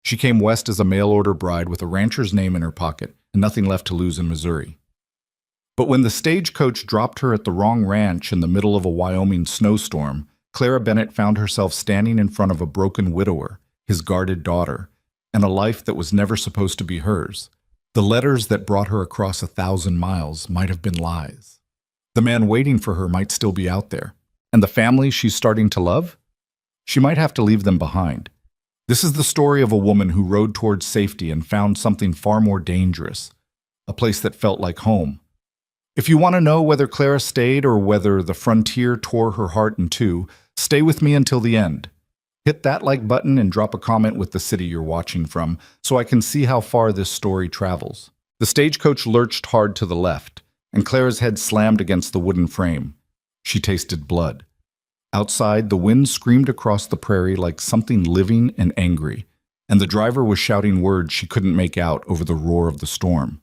She came west as a mail-order bride with a rancher's name in her pocket and nothing left to lose in Missouri. But when the stagecoach dropped her at the wrong ranch in the middle of a Wyoming snowstorm, Clara Bennett found herself standing in front of a broken widower, his guarded daughter, and a life that was never supposed to be hers. The letters that brought her across 1,000 miles might have been lies. The man waiting for her might still be out there. And the family she's starting to love? She might have to leave them behind. This is the story of a woman who rode towards safety and found something far more dangerous, a place that felt like home. If you want to know whether Clara stayed or whether the frontier tore her heart in two, stay with me until the end. Hit that like button and drop a comment with the city you're watching from so I can see how far this story travels. The stagecoach lurched hard to the left, and Clara's head slammed against the wooden frame. She tasted blood. Outside, the wind screamed across the prairie like something living and angry, and the driver was shouting words she couldn't make out over the roar of the storm.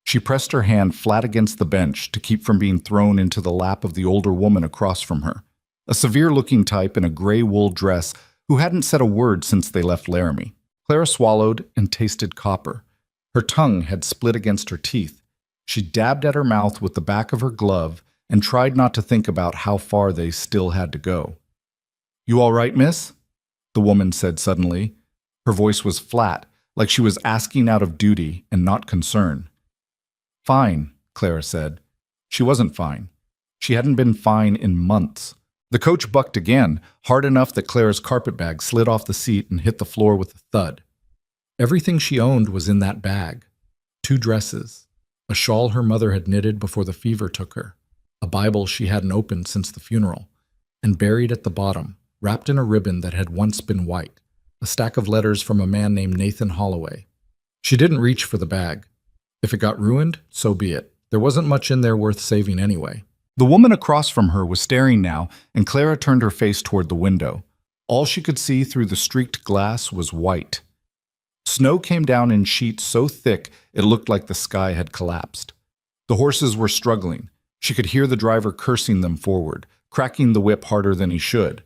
She pressed her hand flat against the bench to keep from being thrown into the lap of the older woman across from her, a severe-looking type in a gray wool dress who hadn't said a word since they left Laramie. Clara swallowed and tasted copper. Her tongue had split against her teeth. She dabbed at her mouth with the back of her glove and tried not to think about how far they still had to go. "You all right, miss?" the woman said suddenly. Her voice was flat, like she was asking out of duty and not concern. "Fine," Clara said. She wasn't fine. She hadn't been fine in months. The coach bucked again, hard enough that Clara's carpetbag slid off the seat and hit the floor with a thud. Everything she owned was in that bag. 2 dresses, a shawl her mother had knitted before the fever took her, a Bible she hadn't opened since the funeral, and buried at the bottom, wrapped in a ribbon that had once been white, a stack of letters from a man named Nathan Holloway. She didn't reach for the bag. If it got ruined, so be it. There wasn't much in there worth saving anyway. The woman across from her was staring now, and Clara turned her face toward the window. All she could see through the streaked glass was white. Snow came down in sheets so thick it looked like the sky had collapsed. The horses were struggling. She could hear the driver cursing them forward, cracking the whip harder than he should.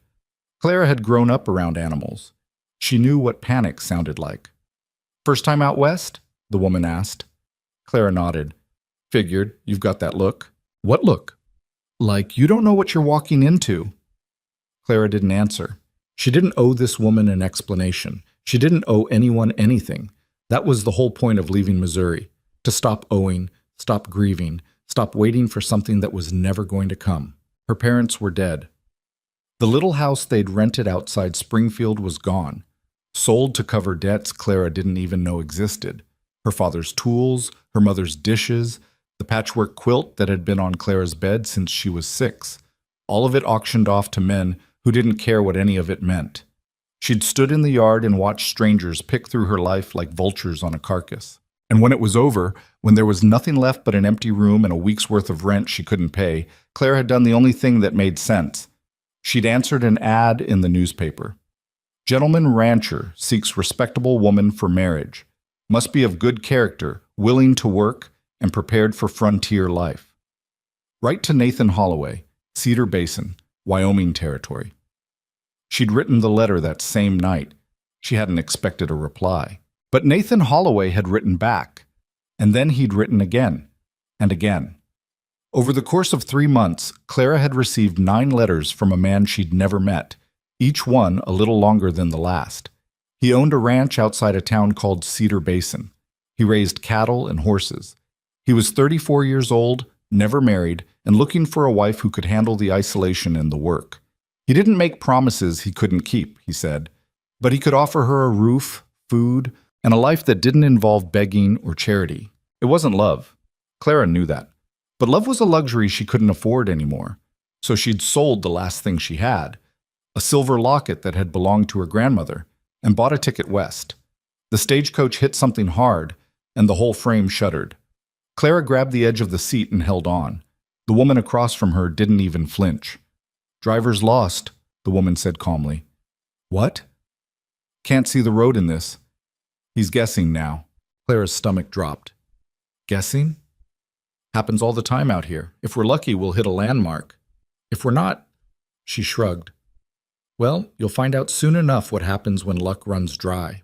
Clara had grown up around animals. She knew what panic sounded like. "First time out west?" the woman asked. Clara nodded. "Figured, you've got that look." "What look?" "Like you don't know what you're walking into." Clara didn't answer. She didn't owe this woman an explanation. She didn't owe anyone anything. That was the whole point of leaving Missouri, to stop owing, stop grieving, stop waiting for something that was never going to come. Her parents were dead. The little house they'd rented outside Springfield was gone, sold to cover debts Clara didn't even know existed. Her father's tools, her mother's dishes, the patchwork quilt that had been on Clara's bed since she was 6, all of it auctioned off to men who didn't care what any of it meant. She'd stood in the yard and watched strangers pick through her life like vultures on a carcass. And when it was over, when there was nothing left but an empty room and a week's worth of rent she couldn't pay, Clara had done the only thing that made sense. She'd answered an ad in the newspaper. "Gentleman rancher seeks respectable woman for marriage. Must be of good character, willing to work, and prepared for frontier life. Write to Nathan Holloway, Cedar Basin, Wyoming Territory." She'd written the letter that same night. She hadn't expected a reply. But Nathan Holloway had written back, and then he'd written again, and again. Over the course of 3 months, Clara had received 9 letters from a man she'd never met, each one a little longer than the last. He owned a ranch outside a town called Cedar Basin. He raised cattle and horses. He was 34 years old, never married, and looking for a wife who could handle the isolation and the work. He didn't make promises he couldn't keep, he said, but he could offer her a roof, food, and a life that didn't involve begging or charity. It wasn't love. Clara knew that. But love was a luxury she couldn't afford anymore. So she'd sold the last thing she had, a silver locket that had belonged to her grandmother, and bought a ticket west. The stagecoach hit something hard, and the whole frame shuddered. Clara grabbed the edge of the seat and held on. The woman across from her didn't even flinch. "Driver's lost," the woman said calmly. "What?" "Can't see the road in this. He's guessing now." Clara's stomach dropped. "Guessing? Happens all the time out here. If we're lucky, we'll hit a landmark. If we're not," she shrugged. "Well, you'll find out soon enough what happens when luck runs dry."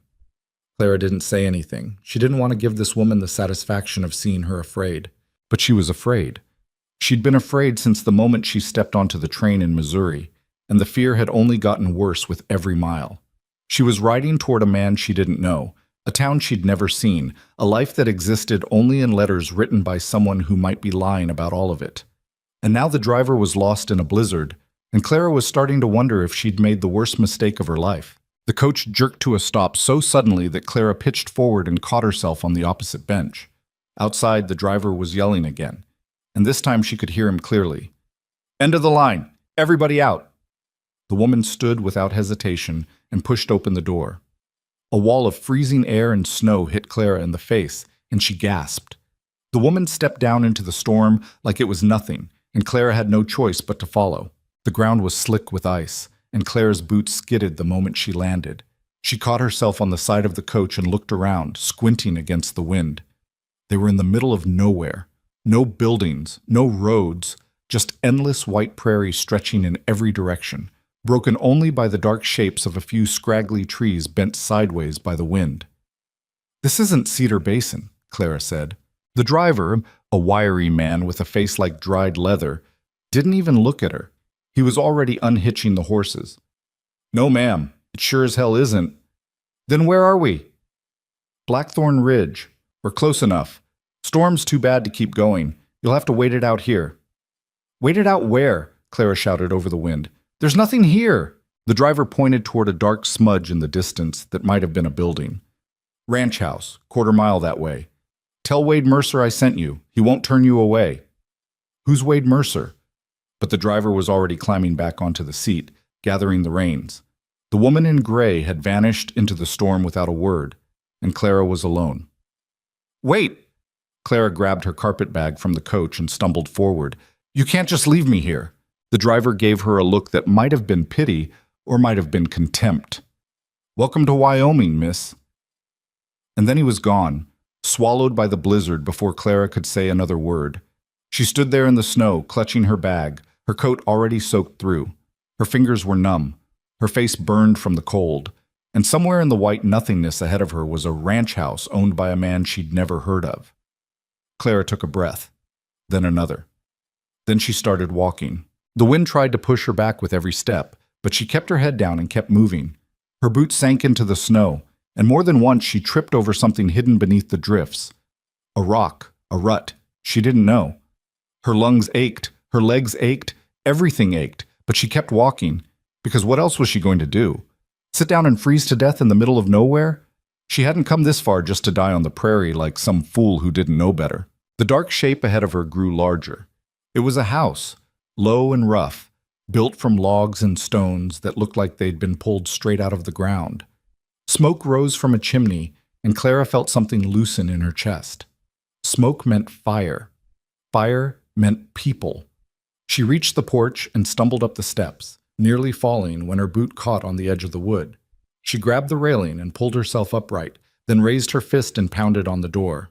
Clara didn't say anything. She didn't want to give this woman the satisfaction of seeing her afraid. But she was afraid. She'd been afraid since the moment she stepped onto the train in Missouri, and the fear had only gotten worse with every mile. She was riding toward a man she didn't know, a town she'd never seen, a life that existed only in letters written by someone who might be lying about all of it. And now the driver was lost in a blizzard, and Clara was starting to wonder if she'd made the worst mistake of her life. The coach jerked to a stop so suddenly that Clara pitched forward and caught herself on the opposite bench. Outside, the driver was yelling again, and this time she could hear him clearly. "End of the line! Everybody out!" The woman stood without hesitation and pushed open the door. A wall of freezing air and snow hit Clara in the face, and she gasped. The woman stepped down into the storm like it was nothing, and Clara had no choice but to follow. The ground was slick with ice, and Clara's boots skidded the moment she landed. She caught herself on the side of the coach and looked around, squinting against the wind. They were in the middle of nowhere. No buildings, no roads, just endless white prairie stretching in every direction, broken only by the dark shapes of a few scraggly trees bent sideways by the wind. "This isn't Cedar Basin," Clara said. The driver, a wiry man with a face like dried leather, didn't even look at her. He was already unhitching the horses. "No, ma'am, it sure as hell isn't." "Then where are we?" "Blackthorn Ridge. We're close enough. Storm's too bad to keep going. You'll have to wait it out here." "Wait it out where?" Clara shouted over the wind. "There's nothing here." The driver pointed toward a dark smudge in the distance that might have been a building. "Ranch house, quarter-mile that way. Tell Wade Mercer I sent you. He won't turn you away." "Who's Wade Mercer?" But the driver was already climbing back onto the seat, gathering the reins. The woman in gray had vanished into the storm without a word, and Clara was alone. "Wait!" Clara grabbed her carpet bag from the coach and stumbled forward. "You can't just leave me here." The driver gave her a look that might have been pity or might have been contempt. "Welcome to Wyoming, miss." And then he was gone, swallowed by the blizzard before Clara could say another word. She stood there in the snow, clutching her bag, her coat already soaked through. Her fingers were numb, her face burned from the cold, and somewhere in the white nothingness ahead of her was a ranch house owned by a man she'd never heard of. Clara took a breath, then another. Then she started walking. The wind tried to push her back with every step, but she kept her head down and kept moving. Her boots sank into the snow, and more than once she tripped over something hidden beneath the drifts. A rock, a rut, she didn't know. Her lungs ached, her legs ached, everything ached, but she kept walking, because what else was she going to do? Sit down and freeze to death in the middle of nowhere? She hadn't come this far just to die on the prairie like some fool who didn't know better. The dark shape ahead of her grew larger. It was a house, low and rough, built from logs and stones that looked like they'd been pulled straight out of the ground. Smoke rose from a chimney, and Clara felt something loosen in her chest. Smoke meant fire. Fire meant people. She reached the porch and stumbled up the steps, nearly falling when her boot caught on the edge of the wood. She grabbed the railing and pulled herself upright, then raised her fist and pounded on the door.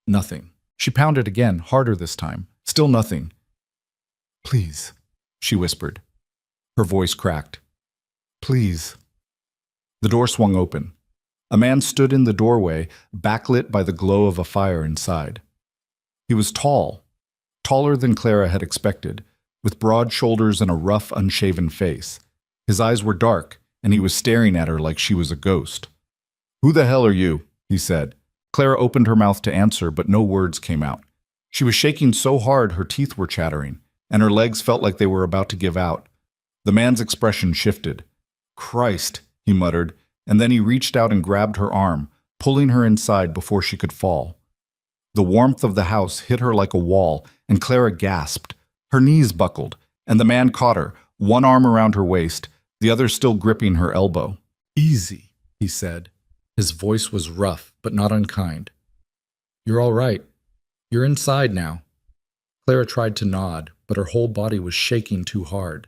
Nothing. She pounded again, harder this time. Still nothing. "Please," she whispered. Her voice cracked. "Please." The door swung open. A man stood in the doorway, backlit by the glow of a fire inside. He was tall, taller than Clara had expected, with broad shoulders and a rough, unshaven face. His eyes were dark, and he was staring at her like she was a ghost. "Who the hell are you?" he said. Clara opened her mouth to answer, but no words came out. She was shaking so hard her teeth were chattering, and her legs felt like they were about to give out. The man's expression shifted. "Christ," he muttered, and then he reached out and grabbed her arm, pulling her inside before she could fall. The warmth of the house hit her like a wall, and Clara gasped. Her knees buckled, and the man caught her, one arm around her waist, the other still gripping her elbow. "Easy," he said. His voice was rough, but not unkind. "You're all right. You're inside now." Clara tried to nod, but her whole body was shaking too hard.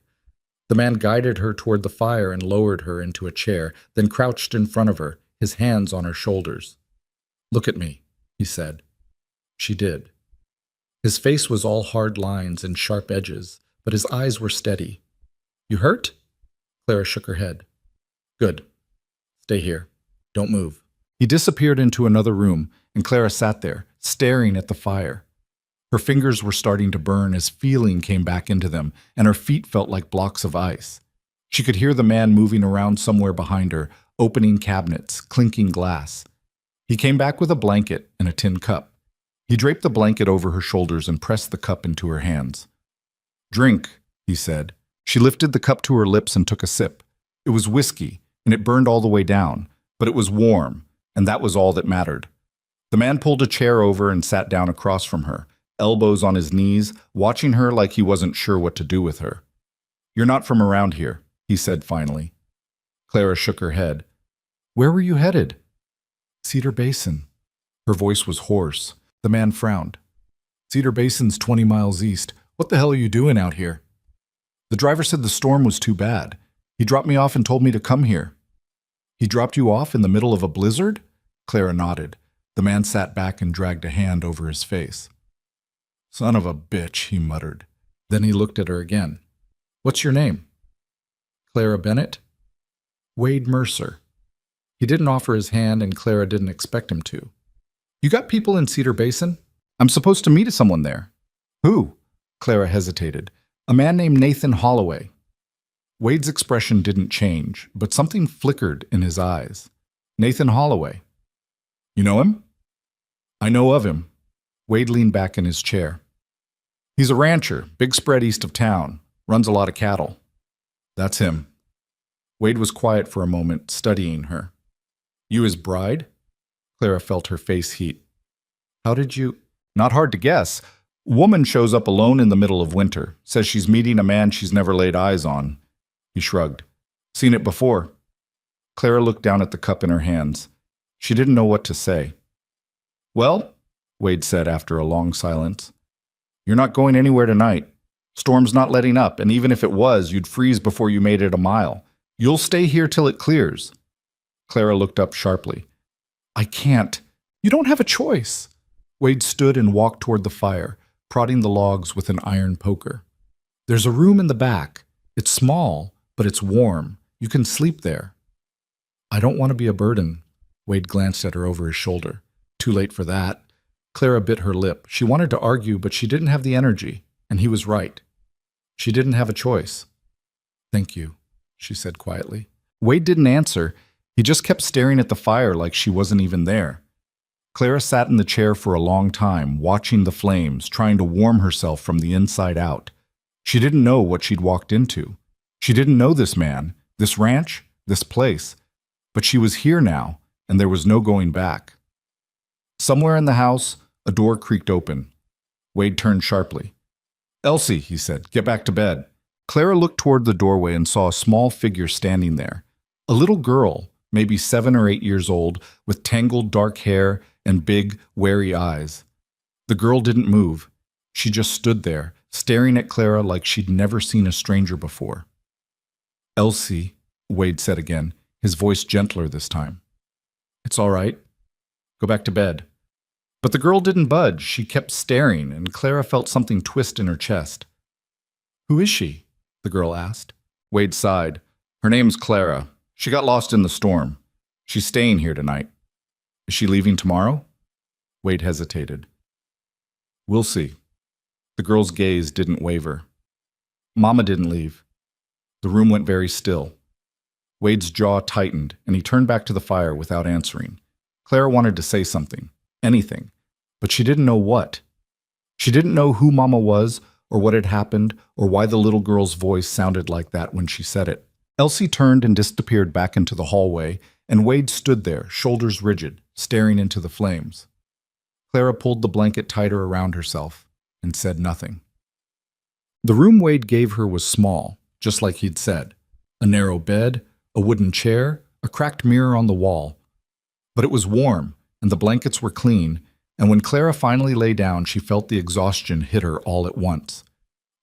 The man guided her toward the fire and lowered her into a chair, then crouched in front of her, his hands on her shoulders. "Look at me," he said. She did. His face was all hard lines and sharp edges, but his eyes were steady. "You hurt?" Clara shook her head. "Good. Stay here. Don't move." He disappeared into another room, and Clara sat there, staring at the fire. Her fingers were starting to burn as feeling came back into them, and her feet felt like blocks of ice. She could hear the man moving around somewhere behind her, opening cabinets, clinking glass. He came back with a blanket and a tin cup. He draped the blanket over her shoulders and pressed the cup into her hands. "Drink," he said. She lifted the cup to her lips and took a sip. It was whiskey, and it burned all the way down, but it was warm, and that was all that mattered. The man pulled a chair over and sat down across from her, elbows on his knees, watching her like he wasn't sure what to do with her. "You're not from around here," he said finally. Clara shook her head. "Where were you headed?" "Cedar Basin." Her voice was hoarse. The man frowned. "Cedar Basin's 20 miles east. What the hell are you doing out here?" "The driver said the storm was too bad. He dropped me off and told me to come here." "He dropped you off in the middle of a blizzard?" Clara nodded. The man sat back and dragged a hand over his face. "Son of a bitch," he muttered. Then he looked at her again. "What's your name?" "Clara Bennett." "Wade Mercer." He didn't offer his hand, and Clara didn't expect him to. "You got people in Cedar Basin? I'm supposed to meet someone there." "Who?" Clara hesitated. "A man named Nathan Holloway." Wade's expression didn't change, but something flickered in his eyes. "Nathan Holloway. You know him?" "I know of him." Wade leaned back in his chair. "He's a rancher, big spread east of town, runs a lot of cattle." "That's him." Wade was quiet for a moment, studying her. "You his bride?" Clara felt her face heat. "How did you—" "Not hard to guess. Woman shows up alone in the middle of winter, says she's meeting a man she's never laid eyes on." He shrugged. "Seen it before." Clara looked down at the cup in her hands. She didn't know what to say. "Well," Wade said after a long silence, "you're not going anywhere tonight. Storm's not letting up, and even if it was, you'd freeze before you made it a mile. You'll stay here till it clears." Clara looked up sharply. "I can't. You don't have a choice." Wade stood and walked toward the fire, prodding the logs with an iron poker. "There's a room in the back. It's small, but it's warm. You can sleep there." "I don't want to be a burden." Wade glanced at her over his shoulder. Too late for that. Clara bit her lip. She wanted to argue, but she didn't have the energy, and he was right. She didn't have a choice. "Thank you," she said quietly. Wade didn't answer. He just kept staring at the fire like she wasn't even there. Clara sat in the chair for a long time, watching the flames, trying to warm herself from the inside out. She didn't know what she'd walked into. She didn't know this man, this ranch, this place. But she was here now, and there was no going back. Somewhere in the house, a door creaked open. Wade turned sharply. "Elsie," he said, "get back to bed." Clara looked toward the doorway and saw a small figure standing there. A little girl, maybe 7 or 8 years old, with tangled dark hair and big, wary eyes. The girl didn't move. She just stood there, staring at Clara like she'd never seen a stranger before. "Elsie," Wade said again, his voice gentler this time. "It's all right. Go back to bed." But the girl didn't budge. She kept staring, and Clara felt something twist in her chest. "Who is she?" the girl asked. Wade sighed. "Her name's Clara. She got lost in the storm. She's staying here tonight." "Is she leaving tomorrow?" Wade hesitated. "We'll see." The girl's gaze didn't waver. "Mama didn't leave." The room went very still. Wade's jaw tightened, and he turned back to the fire without answering. Clara wanted to say something, anything, but she didn't know what. She didn't know who Mama was, or what had happened, or why the little girl's voice sounded like that when she said it. Elsie turned and disappeared back into the hallway, and Wade stood there, shoulders rigid, staring into the flames. Clara pulled the blanket tighter around herself and said nothing. The room Wade gave her was small, just like he'd said. A narrow bed, a wooden chair, a cracked mirror on the wall. But it was warm, and the blankets were clean, and when Clara finally lay down, she felt the exhaustion hit her all at once.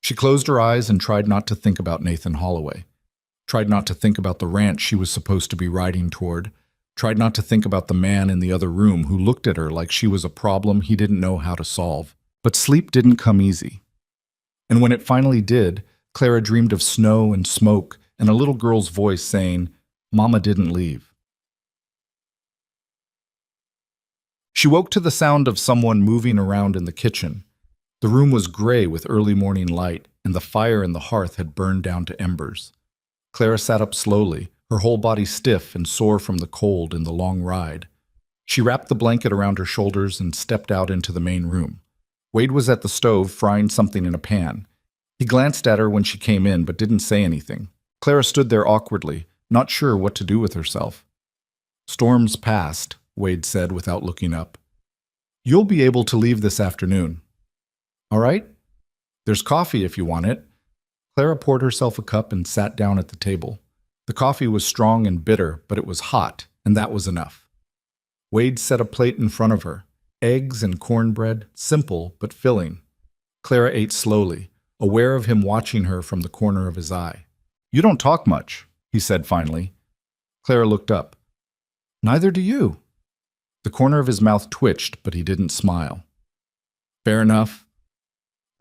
She closed her eyes and tried not to think about Nathan Holloway. Tried not to think about the ranch she was supposed to be riding toward. Tried not to think about the man in the other room who looked at her like she was a problem he didn't know how to solve. But sleep didn't come easy. And when it finally did, Clara dreamed of snow and smoke and a little girl's voice saying, "Mama didn't leave." She woke to the sound of someone moving around in the kitchen. The room was gray with early morning light, and the fire in the hearth had burned down to embers. Clara sat up slowly, her whole body stiff and sore from the cold and the long ride. She wrapped the blanket around her shoulders and stepped out into the main room. Wade was at the stove frying something in a pan. He glanced at her when she came in but didn't say anything. Clara stood there awkwardly, not sure what to do with herself. "Storm's past," Wade said without looking up. "You'll be able to leave this afternoon. All right? There's coffee if you want it." Clara poured herself a cup and sat down at the table. The coffee was strong and bitter, but it was hot, and that was enough. Wade set a plate in front of her. Eggs and cornbread, simple but filling. Clara ate slowly, aware of him watching her from the corner of his eye. "You don't talk much," he said finally. Clara looked up. "Neither do you." The corner of his mouth twitched, but he didn't smile. "Fair enough."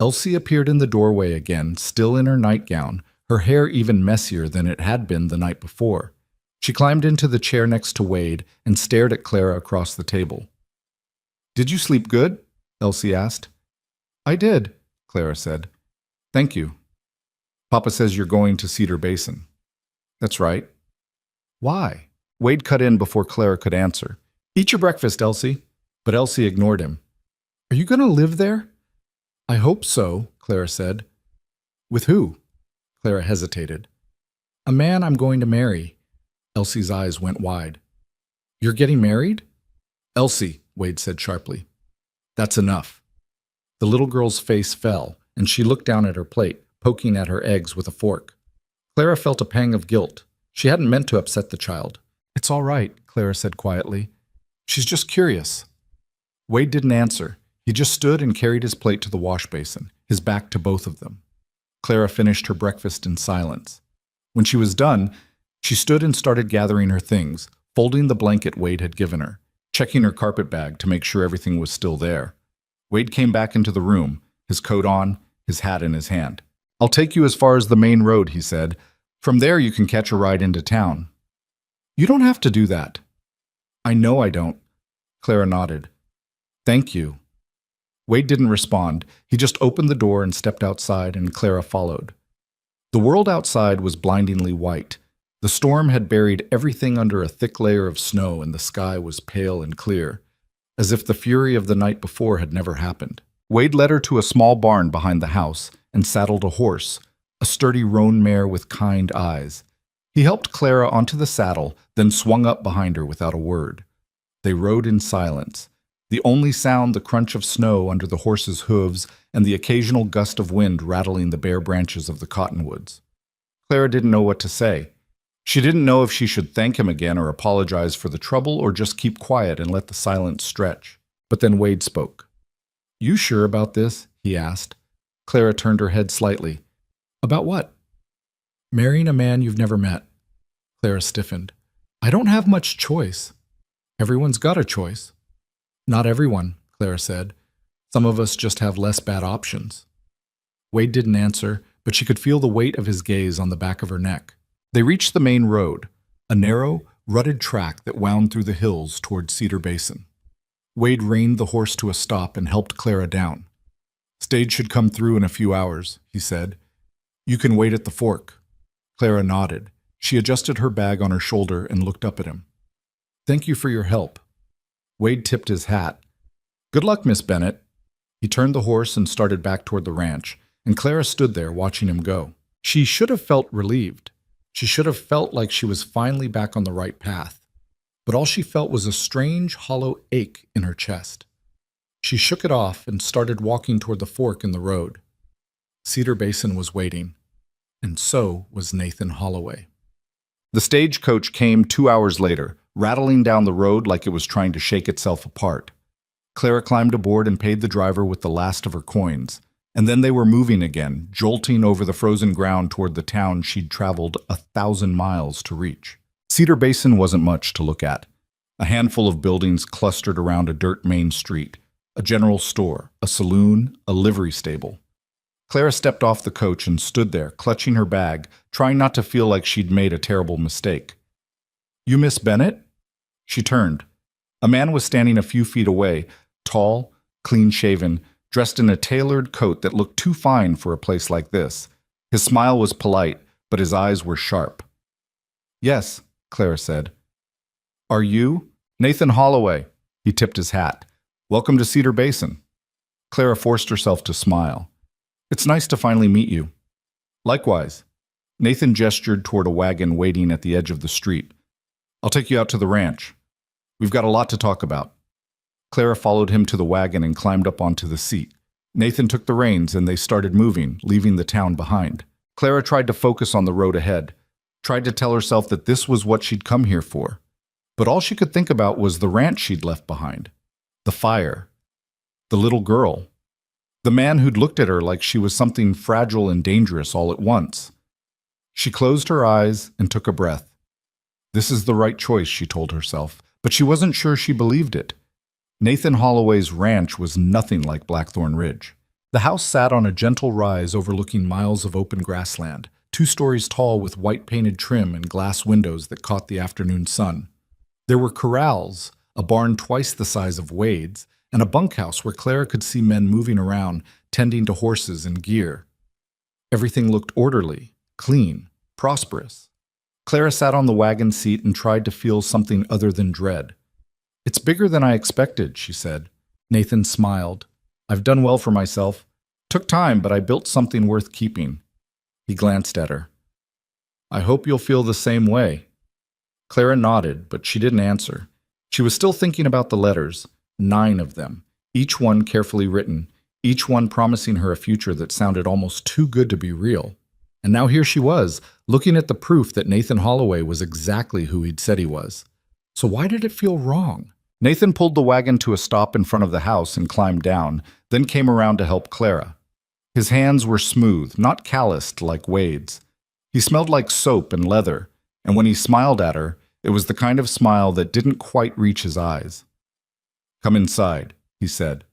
Elsie appeared in the doorway again, still in her nightgown, her hair even messier than it had been the night before. She climbed into the chair next to Wade and stared at Clara across the table. "Did you sleep good?" Elsie asked. "I did," Clara said. "Thank you. Papa says you're going to Cedar Basin." "That's right." "Why?" Wade cut in before Clara could answer. "Eat your breakfast, Elsie." But Elsie ignored him. "Are you going to live there?" "I hope so," Clara said. "With who?" Clara hesitated. "A man I'm going to marry." Elsie's eyes went wide. "You're getting married?" "Elsie," Wade said sharply. "That's enough." The little girl's face fell, and she looked down at her plate, poking at her eggs with a fork. Clara felt a pang of guilt. She hadn't meant to upset the child. "It's all right," Clara said quietly. "She's just curious." Wade didn't answer. He just stood and carried his plate to the wash basin, his back to both of them. Clara finished her breakfast in silence. When she was done, she stood and started gathering her things, folding the blanket Wade had given her, checking her carpet bag to make sure everything was still there. Wade came back into the room, his coat on, his hat in his hand. "I'll take you as far as the main road," he said. "From there you can catch a ride into town." "You don't have to do that." "I know I don't." Clara nodded. "Thank you." Wade didn't respond. He just opened the door and stepped outside, and Clara followed. The world outside was blindingly white. The storm had buried everything under a thick layer of snow, and the sky was pale and clear, as if the fury of the night before had never happened. Wade led her to a small barn behind the house and saddled a horse, a sturdy roan mare with kind eyes. He helped Clara onto the saddle, then swung up behind her without a word. They rode in silence. The only sound the crunch of snow under the horse's hooves and the occasional gust of wind rattling the bare branches of the cottonwoods. Clara didn't know what to say. She didn't know if she should thank him again or apologize for the trouble or just keep quiet and let the silence stretch. But then Wade spoke. "You sure about this?" he asked. Clara turned her head slightly. "About what?" "Marrying a man you've never met." Clara stiffened. "I don't have much choice." "Everyone's got a choice." "Not everyone," Clara said. "Some of us just have less bad options." Wade didn't answer, but she could feel the weight of his gaze on the back of her neck. They reached the main road, a narrow, rutted track that wound through the hills toward Cedar Basin. Wade reined the horse to a stop and helped Clara down. "Stage should come through in a few hours," he said. "You can wait at the fork." Clara nodded. She adjusted her bag on her shoulder and looked up at him. "Thank you for your help." Wade tipped his hat. "Good luck, Miss Bennett." He turned the horse and started back toward the ranch, and Clara stood there watching him go. She should have felt relieved. She should have felt like she was finally back on the right path. But all she felt was a strange, hollow ache in her chest. She shook it off and started walking toward the fork in the road. Cedar Basin was waiting, and so was Nathan Holloway. The stagecoach came 2 hours later, rattling down the road like it was trying to shake itself apart. Clara climbed aboard and paid the driver with the last of her coins, and then they were moving again, jolting over the frozen ground toward the town she'd traveled 1,000 miles to reach. Cedar Basin wasn't much to look at. A handful of buildings clustered around a dirt main street, a general store, a saloon, a livery stable. Clara stepped off the coach and stood there, clutching her bag, trying not to feel like she'd made a terrible mistake. "You Miss Bennett?" She turned. A man was standing a few feet away, tall, clean-shaven, dressed in a tailored coat that looked too fine for a place like this. His smile was polite, but his eyes were sharp. "Yes," Clara said. "Are you?" "Nathan Holloway." He tipped his hat. "Welcome to Cedar Basin." Clara forced herself to smile. "It's nice to finally meet you." "Likewise." Nathan gestured toward a wagon waiting at the edge of the street. "I'll take you out to the ranch. We've got a lot to talk about." Clara followed him to the wagon and climbed up onto the seat. Nathan took the reins and they started moving, leaving the town behind. Clara tried to focus on the road ahead, tried to tell herself that this was what she'd come here for. But all she could think about was the ranch she'd left behind, the fire, the little girl, the man who'd looked at her like she was something fragile and dangerous all at once. She closed her eyes and took a breath. This is the right choice, she told herself, but she wasn't sure she believed it. Nathan Holloway's ranch was nothing like Blackthorn Ridge. The house sat on a gentle rise overlooking miles of open grassland, 2 stories tall with white-painted trim and glass windows that caught the afternoon sun. There were corrals, a barn twice the size of Wade's, and a bunkhouse where Clara could see men moving around, tending to horses and gear. Everything looked orderly, clean, prosperous. Clara sat on the wagon seat and tried to feel something other than dread. "It's bigger than I expected," she said. Nathan smiled. "I've done well for myself. Took time, but I built something worth keeping." He glanced at her. "I hope you'll feel the same way." Clara nodded, but she didn't answer. She was still thinking about the letters, 9 of them, each one carefully written, each one promising her a future that sounded almost too good to be real. And now here she was, looking at the proof that Nathan Holloway was exactly who he'd said he was. So why did it feel wrong? Nathan pulled the wagon to a stop in front of the house and climbed down, then came around to help Clara. His hands were smooth, not calloused like Wade's. He smelled like soap and leather, and when he smiled at her, it was the kind of smile that didn't quite reach his eyes. "Come inside," he said.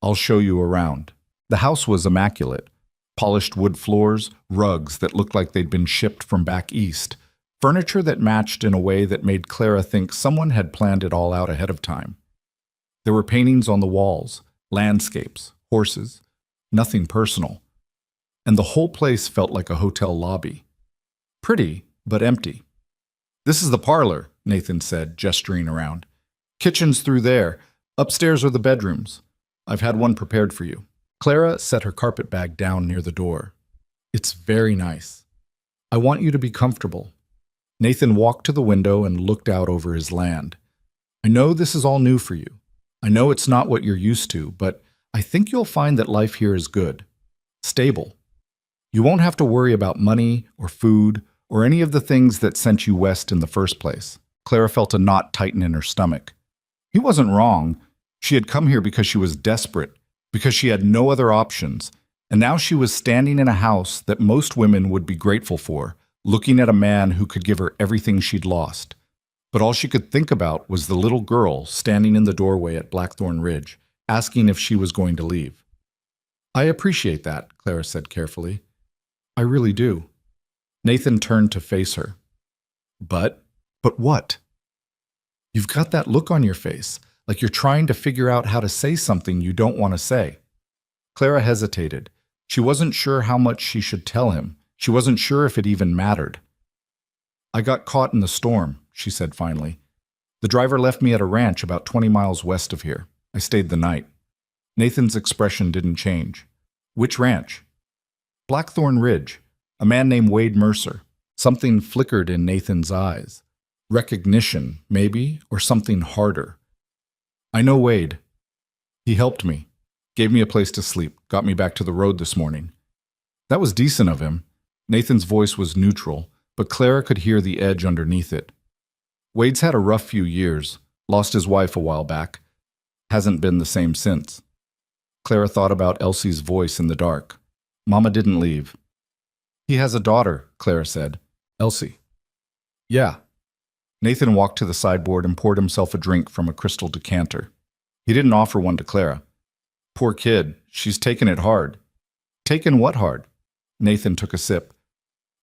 "I'll show you around." The house was immaculate. Polished wood floors, rugs that looked like they'd been shipped from back east, furniture that matched in a way that made Clara think someone had planned it all out ahead of time. There were paintings on the walls, landscapes, horses, nothing personal. And the whole place felt like a hotel lobby. Pretty, but empty. "This is the parlor," Nathan said, gesturing around. "Kitchen's through there. Upstairs are the bedrooms. I've had one prepared for you." Clara set her carpet bag down near the door. "It's very nice. I want you to be comfortable." Nathan walked to the window and looked out over his land. "I know this is all new for you. I know it's not what you're used to, but I think you'll find that life here is good, stable. You won't have to worry about money or food or any of the things that sent you west in the first place." Clara felt a knot tighten in her stomach. He wasn't wrong. She had come here because she was desperate, because she had no other options, and now she was standing in a house that most women would be grateful for, looking at a man who could give her everything she'd lost. But all she could think about was the little girl standing in the doorway at Blackthorn Ridge, asking if she was going to leave. "I appreciate that," Clara said carefully. "I really do." Nathan turned to face her. But what?" "You've got that look on your face, like you're trying to figure out how to say something you don't want to say." Clara hesitated. She wasn't sure how much she should tell him. She wasn't sure if it even mattered. "I got caught in the storm," she said finally. "The driver left me at a ranch about 20 miles west of here. I stayed the night." Nathan's expression didn't change. "Which ranch?" "Blackthorn Ridge. A man named Wade Mercer." Something flickered in Nathan's eyes. Recognition, maybe, or something harder. "I know Wade. He helped me, gave me a place to sleep, got me back to the road this morning." That was decent of him. Nathan's voice was neutral, but Clara could hear the edge underneath it. "Wade's had a rough few years, lost his wife a while back. Hasn't been the same since." Clara thought about Elsie's voice in the dark. Mama didn't leave. "He has a daughter," Clara said. "Elsie." "Yeah." Nathan walked to the sideboard and poured himself a drink from a crystal decanter. He didn't offer one to Clara. "Poor kid, she's taken it hard." "Taken what hard?" Nathan took a sip.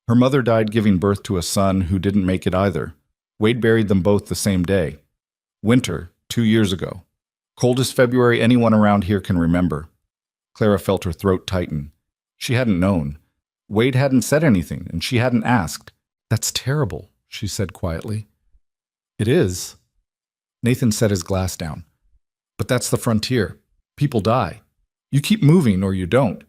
"Her mother died giving birth to a son who didn't make it either. Wade buried them both the same day. Winter, 2 years ago. Coldest February anyone around here can remember. Clara felt her throat tighten. She hadn't known. Wade hadn't said anything, and she hadn't asked. "That's terrible," she said quietly. "It is." Nathan set his glass down. "But that's the frontier. People die. You keep moving or you don't.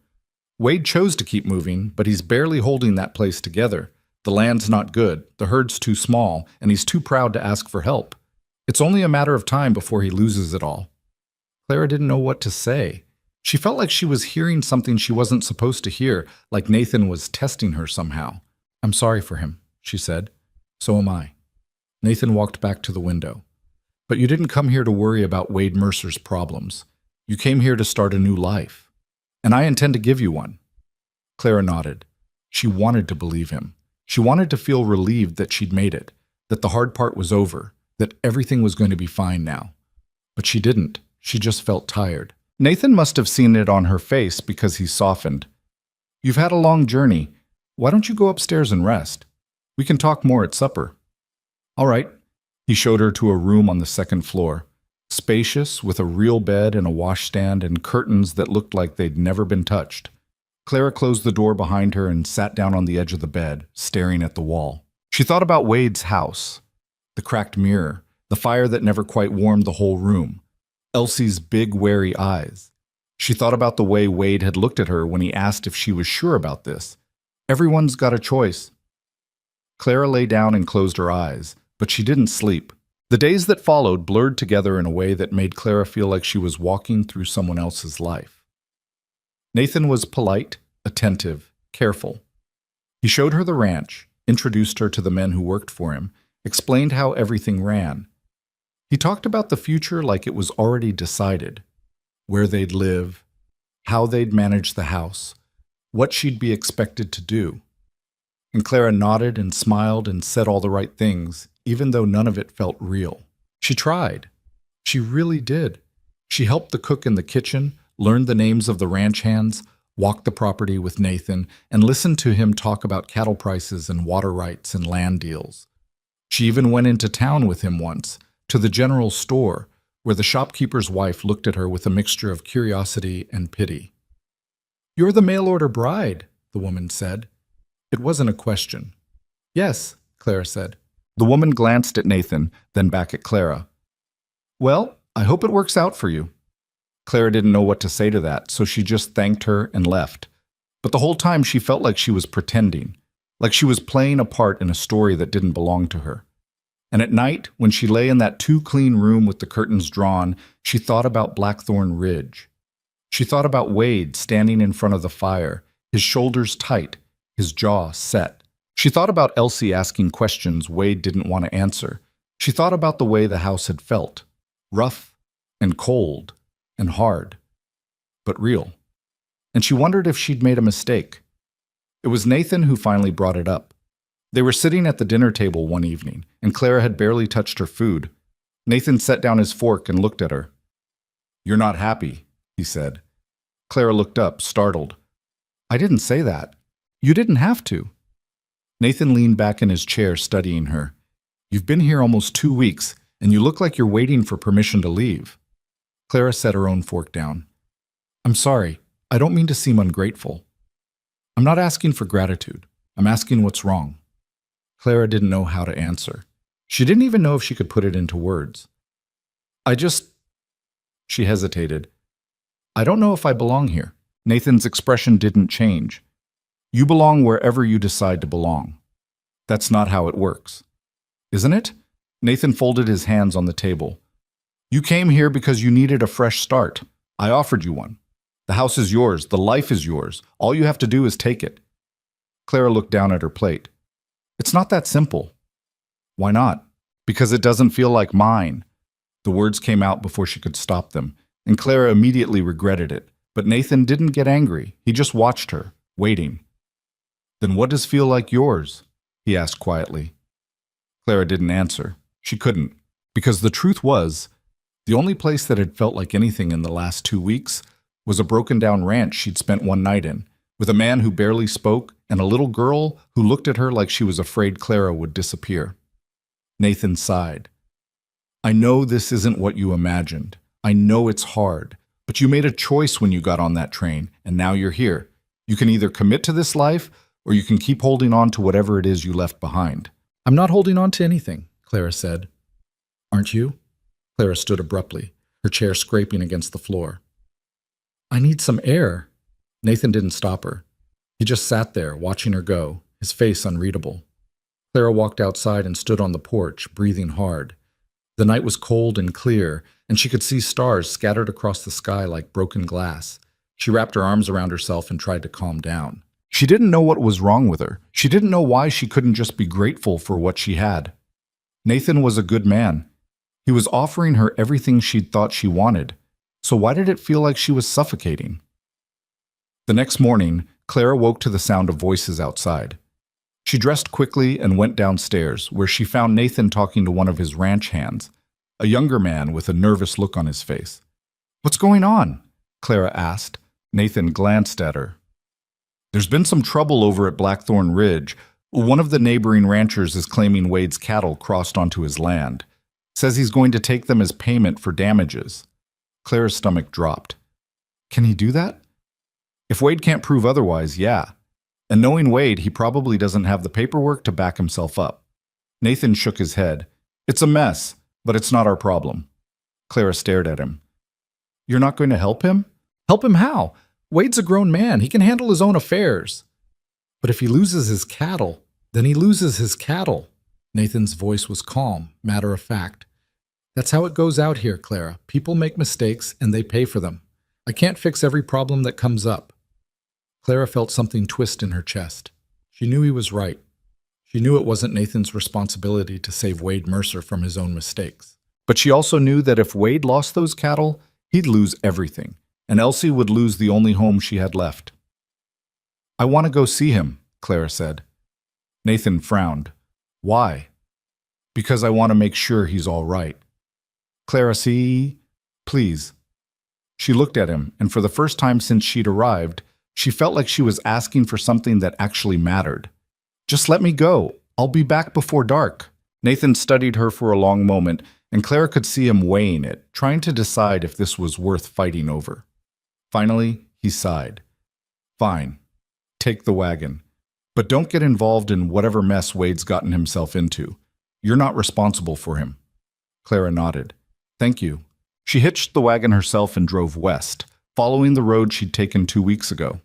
Wade chose to keep moving, but he's barely holding that place together. The land's not good, the herd's too small, and he's too proud to ask for help. It's only a matter of time before he loses it all." Clara didn't know what to say. She felt like she was hearing something she wasn't supposed to hear, like Nathan was testing her somehow. "I'm sorry for him," she said. "So am I." Nathan walked back to the window. "But you didn't come here to worry about Wade Mercer's problems. You came here to start a new life. And I intend to give you one." Clara nodded. She wanted to believe him. She wanted to feel relieved that she'd made it, that the hard part was over, that everything was going to be fine now. But she didn't. She just felt tired. Nathan must have seen it on her face because he softened. "You've had a long journey. Why don't you go upstairs and rest? We can talk more at supper." "All right." He showed her to a room on the second floor, spacious with a real bed and a washstand and curtains that looked like they'd never been touched. Clara closed the door behind her and sat down on the edge of the bed, staring at the wall. She thought about Wade's house, the cracked mirror, the fire that never quite warmed the whole room, Elsie's big, wary eyes. She thought about the way Wade had looked at her when he asked if she was sure about this. Everyone's got a choice. Clara lay down and closed her eyes, but she didn't sleep. The days that followed blurred together in a way that made Clara feel like she was walking through someone else's life. Nathan was polite, attentive, careful. He showed her the ranch, introduced her to the men who worked for him, explained how everything ran. He talked about the future like it was already decided, where they'd live, how they'd manage the house, what she'd be expected to do. And Clara nodded and smiled and said all the right things, even though none of it felt real. She tried. She really did. She helped the cook in the kitchen, learned the names of the ranch hands, walked the property with Nathan, and listened to him talk about cattle prices and water rights and land deals. She even went into town with him once, to the general store, where the shopkeeper's wife looked at her with a mixture of curiosity and pity. "You're the mail-order bride," the woman said. It wasn't a question. "Yes," Clara said. The woman glanced at Nathan, then back at Clara. "Well, I hope it works out for you." Clara didn't know what to say to that, so she just thanked her and left. But the whole time she felt like she was pretending, like she was playing a part in a story that didn't belong to her. And at night, when she lay in that too-clean room with the curtains drawn, she thought about Blackthorn Ridge. She thought about Wade standing in front of the fire, his shoulders tight, his jaw set. She thought about Elsie asking questions Wade didn't want to answer. She thought about the way the house had felt, rough and cold and hard, but real. And she wondered if she'd made a mistake. It was Nathan who finally brought it up. They were sitting at the dinner table one evening, and Clara had barely touched her food. Nathan set down his fork and looked at her. "You're not happy," he said. Clara looked up, startled. "I didn't say that. You didn't have to." Nathan leaned back in his chair, studying her. "You've been here almost 2 weeks, and you look like you're waiting for permission to leave." Clara set her own fork down. "I'm sorry. I don't mean to seem ungrateful. I'm not asking for gratitude. I'm asking what's wrong." Clara didn't know how to answer. She didn't even know if she could put it into words. She hesitated. "I don't know if I belong here." Nathan's expression didn't change. "You belong wherever you decide to belong. That's not how it works." "Isn't it?" Nathan folded his hands on the table. "You came here because you needed a fresh start. I offered you one. The house is yours. The life is yours. All you have to do is take it." Clara looked down at her plate. "It's not that simple." "Why not?" "Because it doesn't feel like mine." The words came out before she could stop them, and Clara immediately regretted it. But Nathan didn't get angry. He just watched her, waiting. "Then what does feel like yours?" he asked quietly. Clara didn't answer. She couldn't, because the truth was, the only place that had felt like anything in the last 2 weeks was a broken-down ranch she'd spent one night in, with a man who barely spoke and a little girl who looked at her like she was afraid Clara would disappear. Nathan sighed. I know this isn't what you imagined. I know it's hard, but you made a choice when you got on that train, and now you're here. You can either commit to this life, or you can keep holding on to whatever it is you left behind. I'm not holding on to anything, Clara said. Aren't you? Clara stood abruptly, her chair scraping against the floor. I need some air. Nathan didn't stop her. He just sat there, watching her go, his face unreadable. Clara walked outside and stood on the porch, breathing hard. The night was cold and clear, and she could see stars scattered across the sky like broken glass. She wrapped her arms around herself and tried to calm down. She didn't know what was wrong with her. She didn't know why she couldn't just be grateful for what she had. Nathan was a good man. He was offering her everything she'd thought she wanted. So why did it feel like she was suffocating? The next morning, Clara woke to the sound of voices outside. She dressed quickly and went downstairs, where she found Nathan talking to one of his ranch hands, a younger man with a nervous look on his face. What's going on? Clara asked. Nathan glanced at her. There's been some trouble over at Blackthorn Ridge. One of the neighboring ranchers is claiming Wade's cattle crossed onto his land. Says he's going to take them as payment for damages. Clara's stomach dropped. Can he do that? If Wade can't prove otherwise, yeah. And knowing Wade, he probably doesn't have the paperwork to back himself up. Nathan shook his head. It's a mess, but it's not our problem. Clara stared at him. You're not going to help him? Help him how? Wade's a grown man. He can handle his own affairs. But if he loses his cattle, then he loses his cattle. Nathan's voice was calm, matter of fact. That's how it goes out here, Clara. People make mistakes and they pay for them. I can't fix every problem that comes up. Clara felt something twist in her chest. She knew he was right. She knew it wasn't Nathan's responsibility to save Wade Mercer from his own mistakes. But she also knew that if Wade lost those cattle, he'd lose everything, and Elsie would lose the only home she had left. I want to go see him, Clara said. Nathan frowned. Why? Because I want to make sure he's all right. Clara, see? Please. She looked at him, and for the first time since she'd arrived, she felt like she was asking for something that actually mattered. Just let me go. I'll be back before dark. Nathan studied her for a long moment, and Clara could see him weighing it, trying to decide if this was worth fighting over. Finally, he sighed. Fine. Take the wagon. But don't get involved in whatever mess Wade's gotten himself into. You're not responsible for him. Clara nodded. Thank you. She hitched the wagon herself and drove west, following the road she'd taken 2 weeks ago.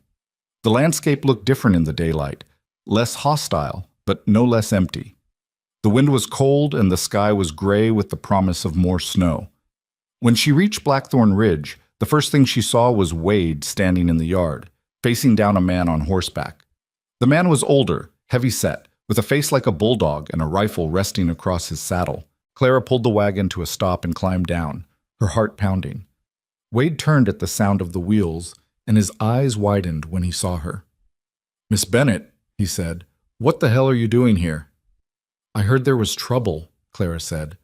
The landscape looked different in the daylight, less hostile, but no less empty. The wind was cold and the sky was gray with the promise of more snow. When she reached Blackthorn Ridge, the first thing she saw was Wade standing in the yard, facing down a man on horseback. The man was older, heavy-set, with a face like a bulldog and a rifle resting across his saddle. Clara pulled the wagon to a stop and climbed down, her heart pounding. Wade turned at the sound of the wheels, and his eyes widened when he saw her. Miss Bennett, he said, what the hell are you doing here? I heard there was trouble, Clara said.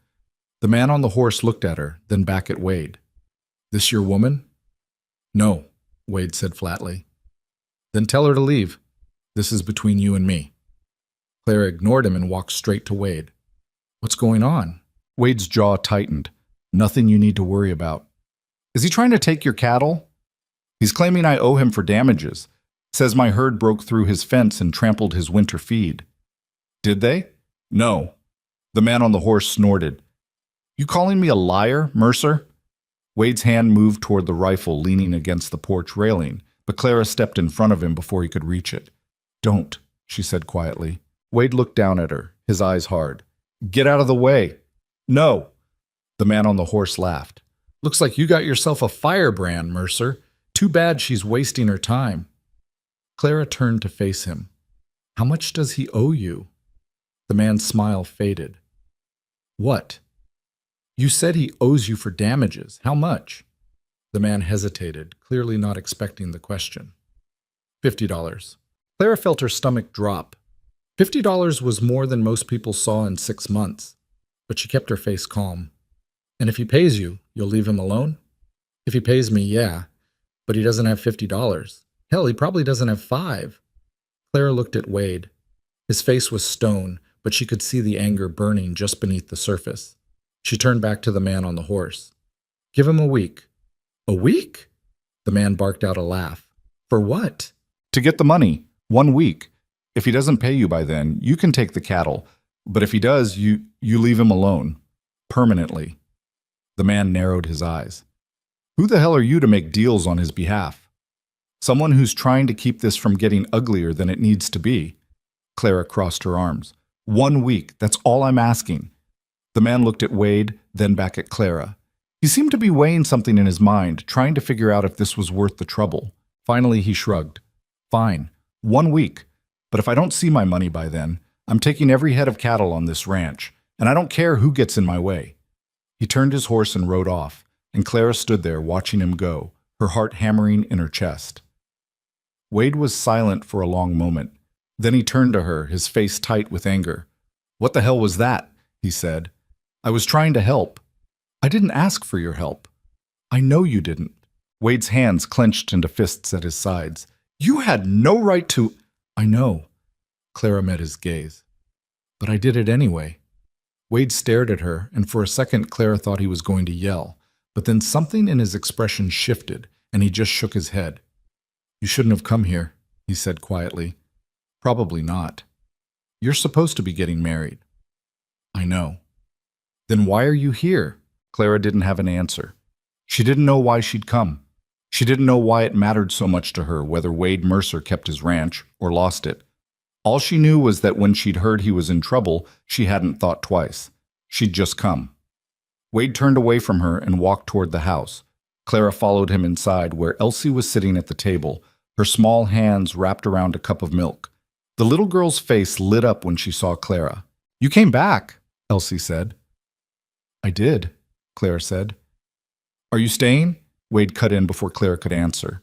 The man on the horse looked at her, then back at Wade. This your woman? No, Wade said flatly. Then tell her to leave. This is between you and me. Clara ignored him and walked straight to Wade. What's going on? Wade's jaw tightened. Nothing you need to worry about. Is he trying to take your cattle? He's claiming I owe him for damages. Says my herd broke through his fence and trampled his winter feed. Did they? No. The man on the horse snorted. You calling me a liar, Mercer? Wade's hand moved toward the rifle leaning against the porch railing, but Clara stepped in front of him before he could reach it. Don't, she said quietly. Wade looked down at her, his eyes hard. Get out of the way. No. The man on the horse laughed. Looks like you got yourself a firebrand, Mercer. Too bad she's wasting her time. Clara turned to face him. How much does he owe you? The man's smile faded. What? You said he owes you for damages. How much? The man hesitated, clearly not expecting the question. $50. Clara felt her stomach drop. $50 was more than most people saw in 6 months, but she kept her face calm. And if he pays you, you'll leave him alone? If he pays me, yeah, but he doesn't have $50. Hell, he probably doesn't have $5. Clara looked at Wade. His face was stone, but she could see the anger burning just beneath the surface. She turned back to the man on the horse. Give him a week. A week? The man barked out a laugh. For what? To get the money. 1 week. If he doesn't pay you by then, you can take the cattle. But if he does, you leave him alone. Permanently. The man narrowed his eyes. Who the hell are you to make deals on his behalf? Someone who's trying to keep this from getting uglier than it needs to be. Clara crossed her arms. 1 week, that's all I'm asking. The man looked at Wade, then back at Clara. He seemed to be weighing something in his mind, trying to figure out if this was worth the trouble. Finally, he shrugged. Fine, 1 week. But if I don't see my money by then, I'm taking every head of cattle on this ranch, and I don't care who gets in my way. He turned his horse and rode off, and Clara stood there watching him go, her heart hammering in her chest. Wade was silent for a long moment. Then he turned to her, his face tight with anger. What the hell was that? He said. I was trying to help. I didn't ask for your help. I know you didn't. Wade's hands clenched into fists at his sides. You had no right to... I know. Clara met his gaze. But I did it anyway. Wade stared at her, and for a second Clara thought he was going to yell. But then something in his expression shifted, and he just shook his head. You shouldn't have come here, he said quietly. Probably not. You're supposed to be getting married. I know. Then why are you here? Clara didn't have an answer. She didn't know why she'd come. She didn't know why it mattered so much to her whether Wade Mercer kept his ranch or lost it. All she knew was that when she'd heard he was in trouble, she hadn't thought twice. She'd just come. Wade turned away from her and walked toward the house. Clara followed him inside where Elsie was sitting at the table, her small hands wrapped around a cup of milk. The little girl's face lit up when she saw Clara. You came back, Elsie said. I did, Clara said. Are you staying? Wade cut in before Clara could answer.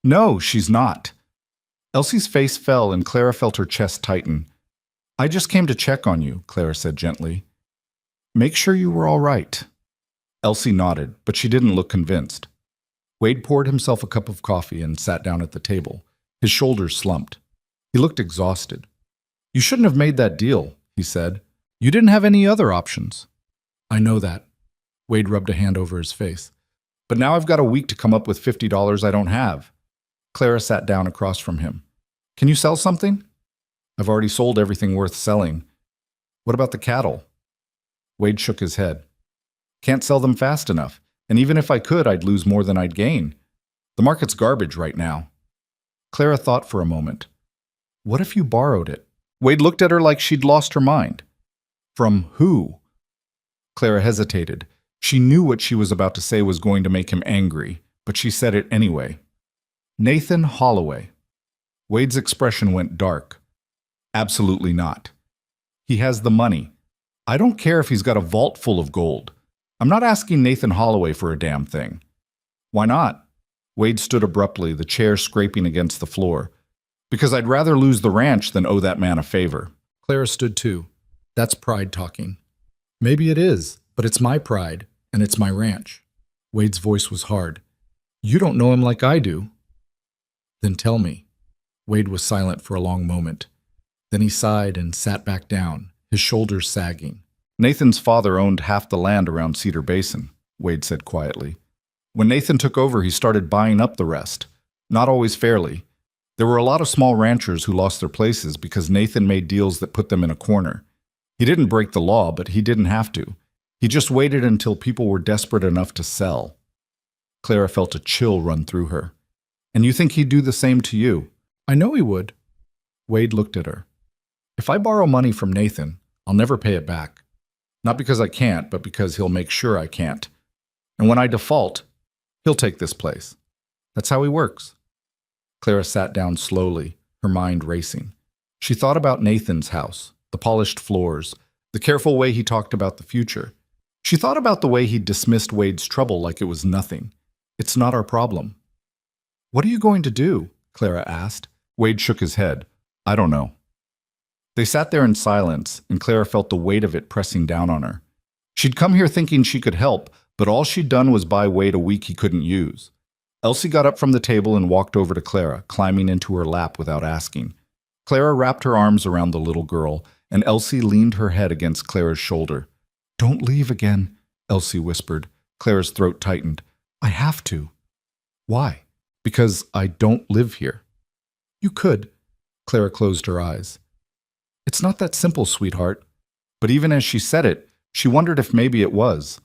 No, she's not. Elsie's face fell and Clara felt her chest tighten. I just came to check on you, Clara said gently. Make sure you were all right. Elsie nodded, but she didn't look convinced. Wade poured himself a cup of coffee and sat down at the table. His shoulders slumped. He looked exhausted. You shouldn't have made that deal, he said. You didn't have any other options. I know that. Wade rubbed a hand over his face. But now I've got a week to come up with $50 I don't have. Clara sat down across from him. Can you sell something? I've already sold everything worth selling. What about the cattle? Wade shook his head. Can't sell them fast enough, and even if I could, I'd lose more than I'd gain. The market's garbage right now. Clara thought for a moment. What if you borrowed it? Wade looked at her like she'd lost her mind. From who? Clara hesitated. She knew what she was about to say was going to make him angry, but she said it anyway. Nathan Holloway. Wade's expression went dark. Absolutely not. He has the money. I don't care if he's got a vault full of gold. I'm not asking Nathan Holloway for a damn thing. Why not? Wade stood abruptly, the chair scraping against the floor. Because I'd rather lose the ranch than owe that man a favor. Clara stood too. That's pride talking. Maybe it is, but it's my pride, and it's my ranch. Wade's voice was hard. You don't know him like I do. Then tell me. Wade was silent for a long moment. Then he sighed and sat back down, his shoulders sagging. Nathan's father owned half the land around Cedar Basin, Wade said quietly. When Nathan took over, he started buying up the rest. Not always fairly. There were a lot of small ranchers who lost their places because Nathan made deals that put them in a corner. He didn't break the law, but he didn't have to. He just waited until people were desperate enough to sell. Clara felt a chill run through her. And you think he'd do the same to you? I know he would. Wade looked at her. If I borrow money from Nathan, I'll never pay it back. Not because I can't, but because he'll make sure I can't. And when I default, he'll take this place. That's how he works. Clara sat down slowly, her mind racing. She thought about Nathan's house, the polished floors, the careful way he talked about the future. She thought about the way he dismissed Wade's trouble like it was nothing. It's not our problem. What are you going to do? Clara asked. Wade shook his head. I don't know. They sat there in silence, and Clara felt the weight of it pressing down on her. She'd come here thinking she could help, but all she'd done was buy Wade a week he couldn't use. Elsie got up from the table and walked over to Clara, climbing into her lap without asking. Clara wrapped her arms around the little girl, and Elsie leaned her head against Clara's shoulder. Don't leave again, Elsie whispered. Clara's throat tightened. I have to. Why? Because I don't live here. You could. Clara closed her eyes. It's not that simple, sweetheart. But even as she said it, she wondered if maybe it was.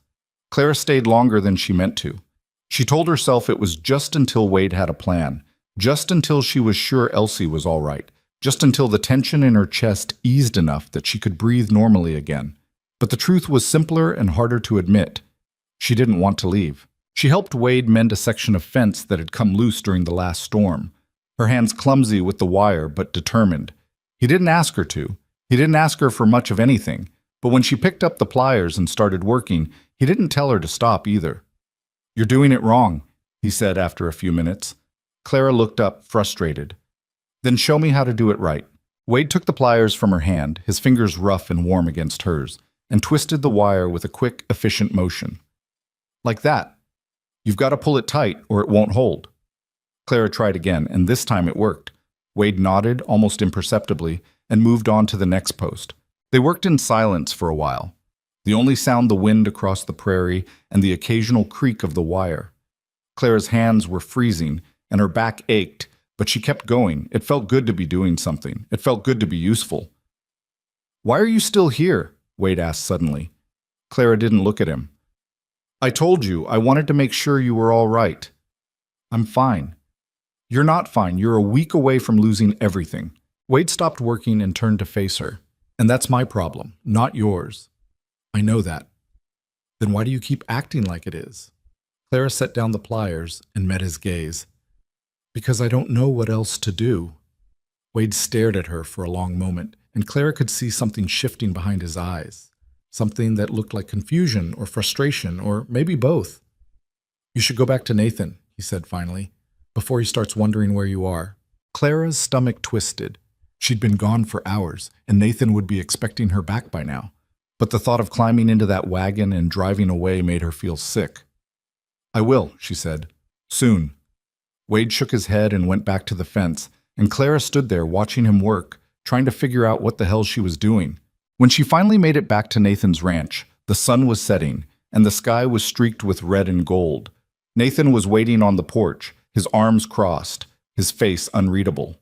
Clara stayed longer than she meant to. She told herself it was just until Wade had a plan, just until she was sure Elsie was all right, just until the tension in her chest eased enough that she could breathe normally again. But the truth was simpler and harder to admit. She didn't want to leave. She helped Wade mend a section of fence that had come loose during the last storm. Her hands clumsy with the wire, but determined. He didn't ask her to. He didn't ask her for much of anything. But when she picked up the pliers and started working, he didn't tell her to stop either. You're doing it wrong, he said after a few minutes. Clara looked up, frustrated. Then show me how to do it right. Wade took the pliers from her hand, his fingers rough and warm against hers, and twisted the wire with a quick, efficient motion. Like that. You've got to pull it tight or it won't hold. Clara tried again, and this time it worked. Wade nodded, almost imperceptibly, and moved on to the next post. They worked in silence for a while. The only sound the wind across the prairie and the occasional creak of the wire. Clara's hands were freezing, and her back ached, but she kept going. It felt good to be doing something. It felt good to be useful. Why are you still here? Wade asked suddenly. Clara didn't look at him. I told you, I wanted to make sure you were all right. I'm fine. You're not fine. You're a week away from losing everything. Wade stopped working and turned to face her. And that's my problem, not yours. I know that. Then why do you keep acting like it is? Clara set down the pliers and met his gaze. Because I don't know what else to do. Wade stared at her for a long moment, and Clara could see something shifting behind his eyes. Something that looked like confusion or frustration, or maybe both. You should go back to Nathan, he said finally, before he starts wondering where you are. Clara's stomach twisted. She'd been gone for hours, and Nathan would be expecting her back by now. But the thought of climbing into that wagon and driving away made her feel sick. I will, she said. Soon. Wade shook his head and went back to the fence, and Clara stood there watching him work, trying to figure out what the hell she was doing. When she finally made it back to Nathan's ranch, the sun was setting, and the sky was streaked with red and gold. Nathan was waiting on the porch, his arms crossed, his face unreadable.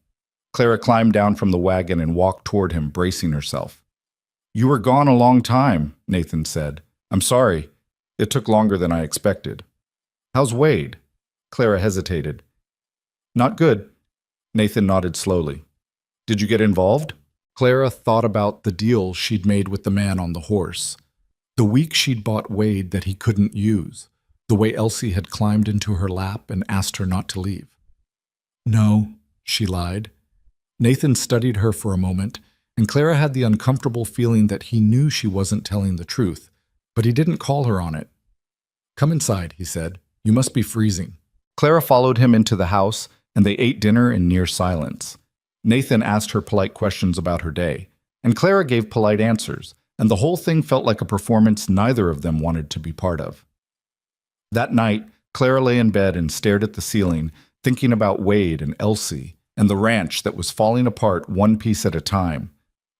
Clara climbed down from the wagon and walked toward him, bracing herself. You were gone a long time, Nathan said. I'm sorry. It took longer than I expected. How's Wade? Clara hesitated. Not good. Nathan nodded slowly. Did you get involved? Clara thought about the deal she'd made with the man on the horse. The week she'd bought Wade that he couldn't use. The way Elsie had climbed into her lap and asked her not to leave. No, she lied. Nathan studied her for a moment, and Clara had the uncomfortable feeling that he knew she wasn't telling the truth, but he didn't call her on it. Come inside, he said. You must be freezing. Clara followed him into the house, and they ate dinner in near silence. Nathan asked her polite questions about her day, and Clara gave polite answers, and the whole thing felt like a performance neither of them wanted to be part of. That night, Clara lay in bed and stared at the ceiling, thinking about Wade and Elsie, and the ranch that was falling apart one piece at a time.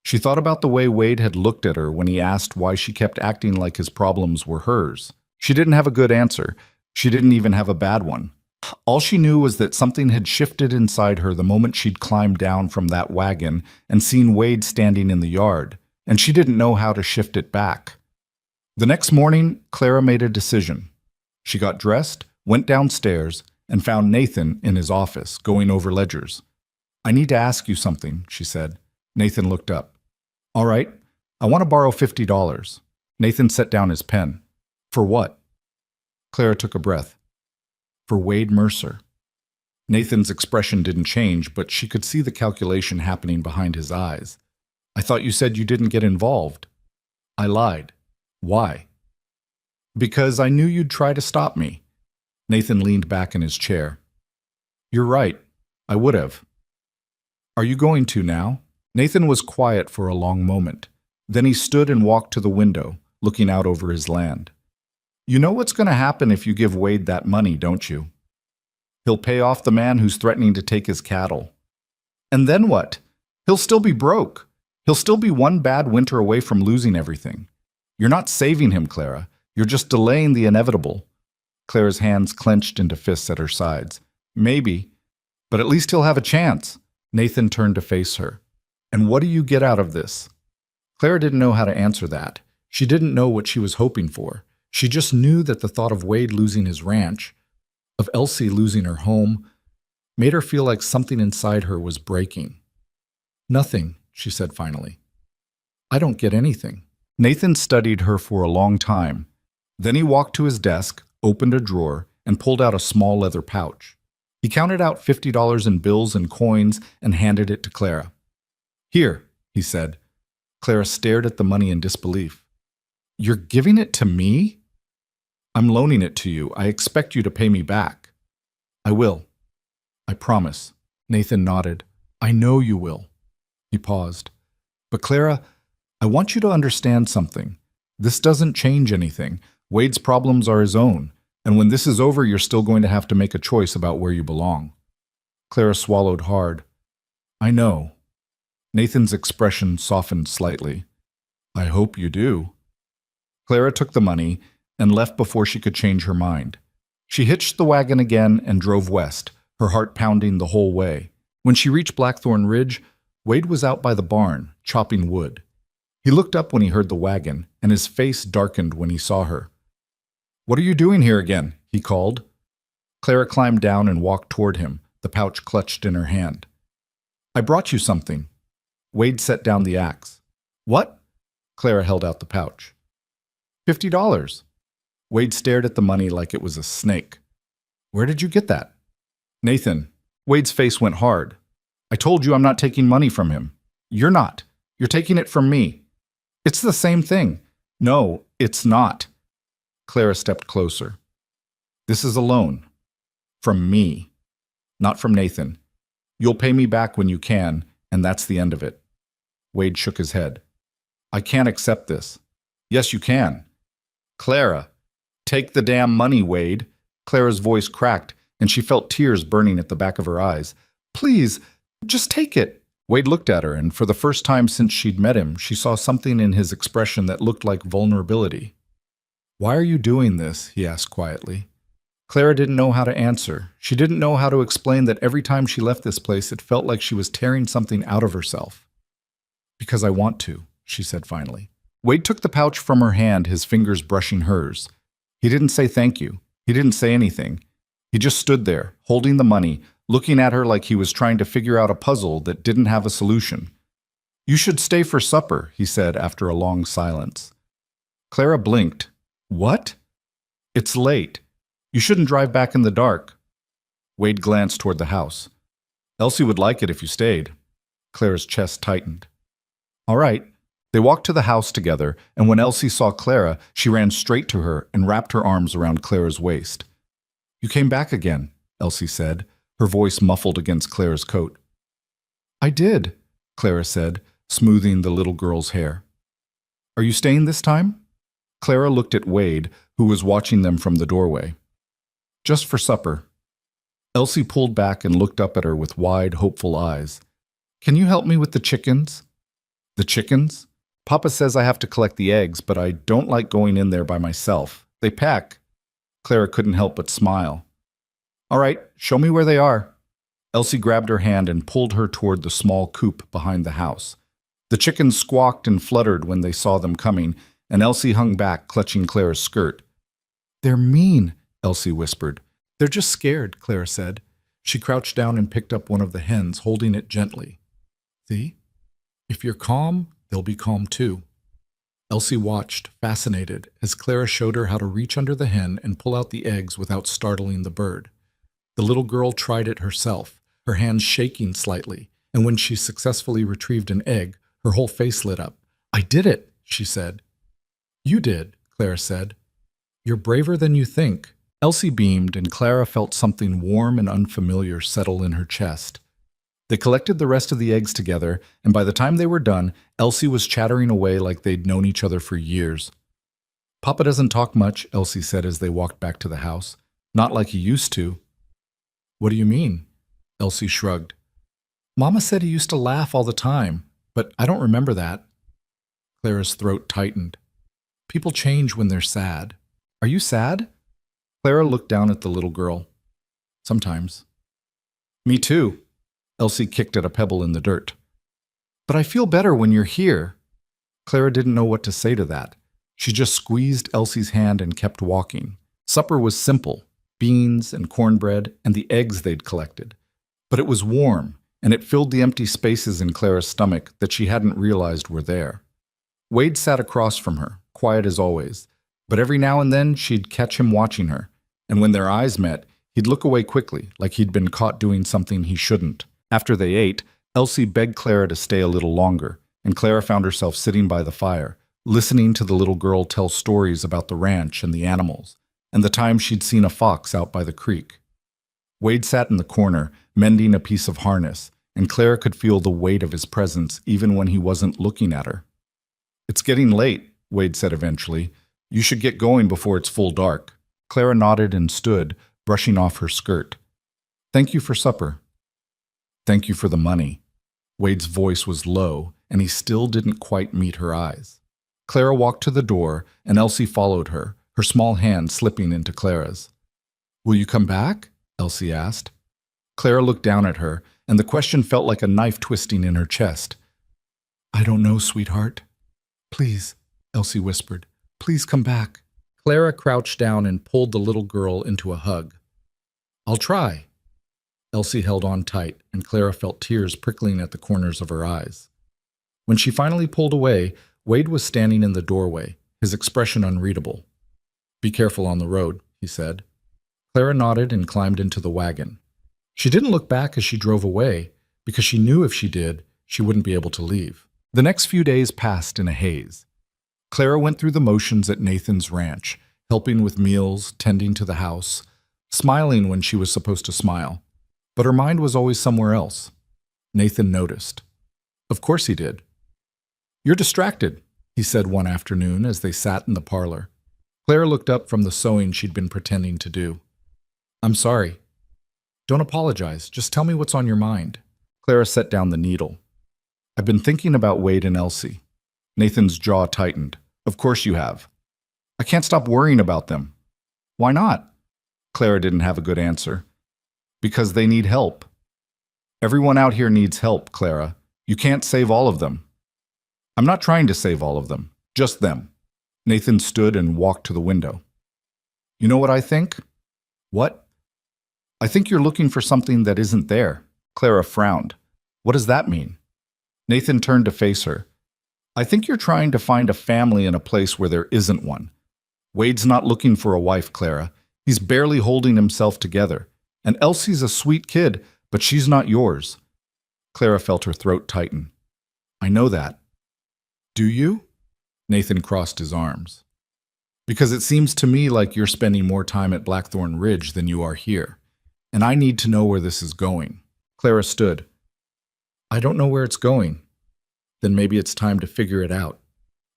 She thought about the way Wade had looked at her when he asked why she kept acting like his problems were hers. She didn't have a good answer. She didn't even have a bad one. All she knew was that something had shifted inside her the moment she'd climbed down from that wagon and seen Wade standing in the yard, and she didn't know how to shift it back. The next morning, Clara made a decision. She got dressed, went downstairs, and found Nathan in his office, going over ledgers. I need to ask you something, she said. Nathan looked up. All right, I want to borrow $50. Nathan set down his pen. For what? Clara took a breath. For Wade Mercer. Nathan's expression didn't change, but she could see the calculation happening behind his eyes. I thought you said you didn't get involved. I lied. Why? Because I knew you'd try to stop me. Nathan leaned back in his chair. You're right. I would have. Are you going to now? Nathan was quiet for a long moment. Then he stood and walked to the window, looking out over his land. You know what's going to happen if you give Wade that money, don't you? He'll pay off the man who's threatening to take his cattle. And then what? He'll still be broke. He'll still be one bad winter away from losing everything. You're not saving him, Clara. You're just delaying the inevitable. Clara's hands clenched into fists at her sides. Maybe, but at least he'll have a chance. Nathan turned to face her. And what do you get out of this? Clara didn't know how to answer that. She didn't know what she was hoping for. She just knew that the thought of Wade losing his ranch, of Elsie losing her home, made her feel like something inside her was breaking. Nothing, she said finally. I don't get anything. Nathan studied her for a long time. Then he walked to his desk, opened a drawer, and pulled out a small leather pouch. He counted out $50 in bills and coins and handed it to Clara. Here, he said. Clara stared at the money in disbelief. You're giving it to me? I'm loaning it to you. I expect you to pay me back. I will. I promise. Nathan nodded. I know you will. He paused. But Clara, I want you to understand something. This doesn't change anything. Wade's problems are his own, and when this is over, you're still going to have to make a choice about where you belong. Clara swallowed hard. I know. Nathan's expression softened slightly. I hope you do. Clara took the money and left before she could change her mind. She hitched the wagon again and drove west, her heart pounding the whole way. When she reached Blackthorn Ridge, Wade was out by the barn, chopping wood. He looked up when he heard the wagon, and his face darkened when he saw her. What are you doing here again? He called. Clara climbed down and walked toward him, the pouch clutched in her hand. I brought you something. Wade set down the axe. What? Clara held out the pouch. $50. Wade stared at the money like it was a snake. Where did you get that? Nathan. Wade's face went hard. I told you I'm not taking money from him. You're not. You're taking it from me. It's the same thing. No, it's not. Clara stepped closer. This is a loan. From me. Not from Nathan. You'll pay me back when you can, and that's the end of it. Wade shook his head. I can't accept this. Yes, you can. Clara. Take the damn money, Wade. Clara's voice cracked, and she felt tears burning at the back of her eyes. Please, just take it. Wade looked at her, and for the first time since she'd met him, she saw something in his expression that looked like vulnerability. Why are you doing this? He asked quietly. Clara didn't know how to answer. She didn't know how to explain that every time she left this place, it felt like she was tearing something out of herself. Because I want to, she said finally. Wade took the pouch from her hand, his fingers brushing hers. He didn't say thank you. He didn't say anything. He just stood there, holding the money, looking at her like he was trying to figure out a puzzle that didn't have a solution. You should stay for supper, he said after a long silence. Clara blinked. What? It's late. You shouldn't drive back in the dark. Wade glanced toward the house. Elsie would like it if you stayed. Clara's chest tightened. All right. They walked to the house together, and when Elsie saw Clara, she ran straight to her and wrapped her arms around Clara's waist. You came back again, Elsie said, her voice muffled against Clara's coat. I did, Clara said, smoothing the little girl's hair. Are you staying this time? Clara looked at Wade, who was watching them from the doorway. Just for supper. Elsie pulled back and looked up at her with wide, hopeful eyes. Can you help me with the chickens? The chickens? Papa says I have to collect the eggs, but I don't like going in there by myself. They peck. Clara couldn't help but smile. All right, show me where they are. Elsie grabbed her hand and pulled her toward the small coop behind the house. The chickens squawked and fluttered when they saw them coming, and Elsie hung back, clutching Clara's skirt. They're mean, Elsie whispered. They're just scared, Clara said. She crouched down and picked up one of the hens, holding it gently. See? If you're calm, they'll be calm too. Elsie watched, fascinated, as Clara showed her how to reach under the hen and pull out the eggs without startling the bird. The little girl tried it herself, her hands shaking slightly, and when she successfully retrieved an egg, her whole face lit up. I did it, she said. You did, Clara said. You're braver than you think. Elsie beamed, and Clara felt something warm and unfamiliar settle in her chest. They collected the rest of the eggs together, and by the time they were done, Elsie was chattering away like they'd known each other for years. Papa doesn't talk much, Elsie said as they walked back to the house. Not like he used to. What do you mean? Elsie shrugged. Mama said he used to laugh all the time, but I don't remember that. Clara's throat tightened. People change when they're sad. Are you sad? Clara looked down at the little girl. Sometimes. Me too. Elsie kicked at a pebble in the dirt. But I feel better when you're here. Clara didn't know what to say to that. She just squeezed Elsie's hand and kept walking. Supper was simple, beans and cornbread and the eggs they'd collected. But it was warm, and it filled the empty spaces in Clara's stomach that she hadn't realized were there. Wade sat across from her, quiet as always, but every now and then she'd catch him watching her, and when their eyes met, he'd look away quickly, like he'd been caught doing something he shouldn't. After they ate, Elsie begged Clara to stay a little longer, and Clara found herself sitting by the fire, listening to the little girl tell stories about the ranch and the animals, and the time she'd seen a fox out by the creek. Wade sat in the corner, mending a piece of harness, and Clara could feel the weight of his presence even when he wasn't looking at her. "It's getting late," Wade said eventually. "You should get going before it's full dark." Clara nodded and stood, brushing off her skirt. "Thank you for supper." "Thank you for the money." Wade's voice was low, and he still didn't quite meet her eyes. Clara walked to the door, and Elsie followed her, her small hand slipping into Clara's. "Will you come back?" Elsie asked. Clara looked down at her, and the question felt like a knife twisting in her chest. "I don't know, sweetheart." "Please," Elsie whispered. "Please come back." Clara crouched down and pulled the little girl into a hug. "I'll try." Elsie held on tight, and Clara felt tears prickling at the corners of her eyes. When she finally pulled away, Wade was standing in the doorway, his expression unreadable. "Be careful on the road," he said. Clara nodded and climbed into the wagon. She didn't look back as she drove away, because she knew if she did, she wouldn't be able to leave. The next few days passed in a haze. Clara went through the motions at Nathan's ranch, helping with meals, tending to the house, smiling when she was supposed to smile. But her mind was always somewhere else. Nathan noticed. Of course he did. "You're distracted," he said one afternoon as they sat in the parlor. Clara looked up from the sewing she'd been pretending to do. "I'm sorry." "Don't apologize. Just tell me what's on your mind." Clara set down the needle. "I've been thinking about Wade and Elsie." Nathan's jaw tightened. "Of course you have." "I can't stop worrying about them." "Why not?" Clara didn't have a good answer. "Because they need help." "Everyone out here needs help, Clara. You can't save all of them." "I'm not trying to save all of them. Just them." Nathan stood and walked to the window. "You know what I think?" "What?" "I think you're looking for something that isn't there." Clara frowned. "What does that mean?" Nathan turned to face her. "I think you're trying to find a family in a place where there isn't one. Wade's not looking for a wife, Clara. He's barely holding himself together. And Elsie's a sweet kid, but she's not yours." Clara felt her throat tighten. "I know that." "Do you?" Nathan crossed his arms. "Because it seems to me like you're spending more time at Blackthorn Ridge than you are here, and I need to know where this is going." Clara stood. "I don't know where it's going." "Then maybe it's time to figure it out."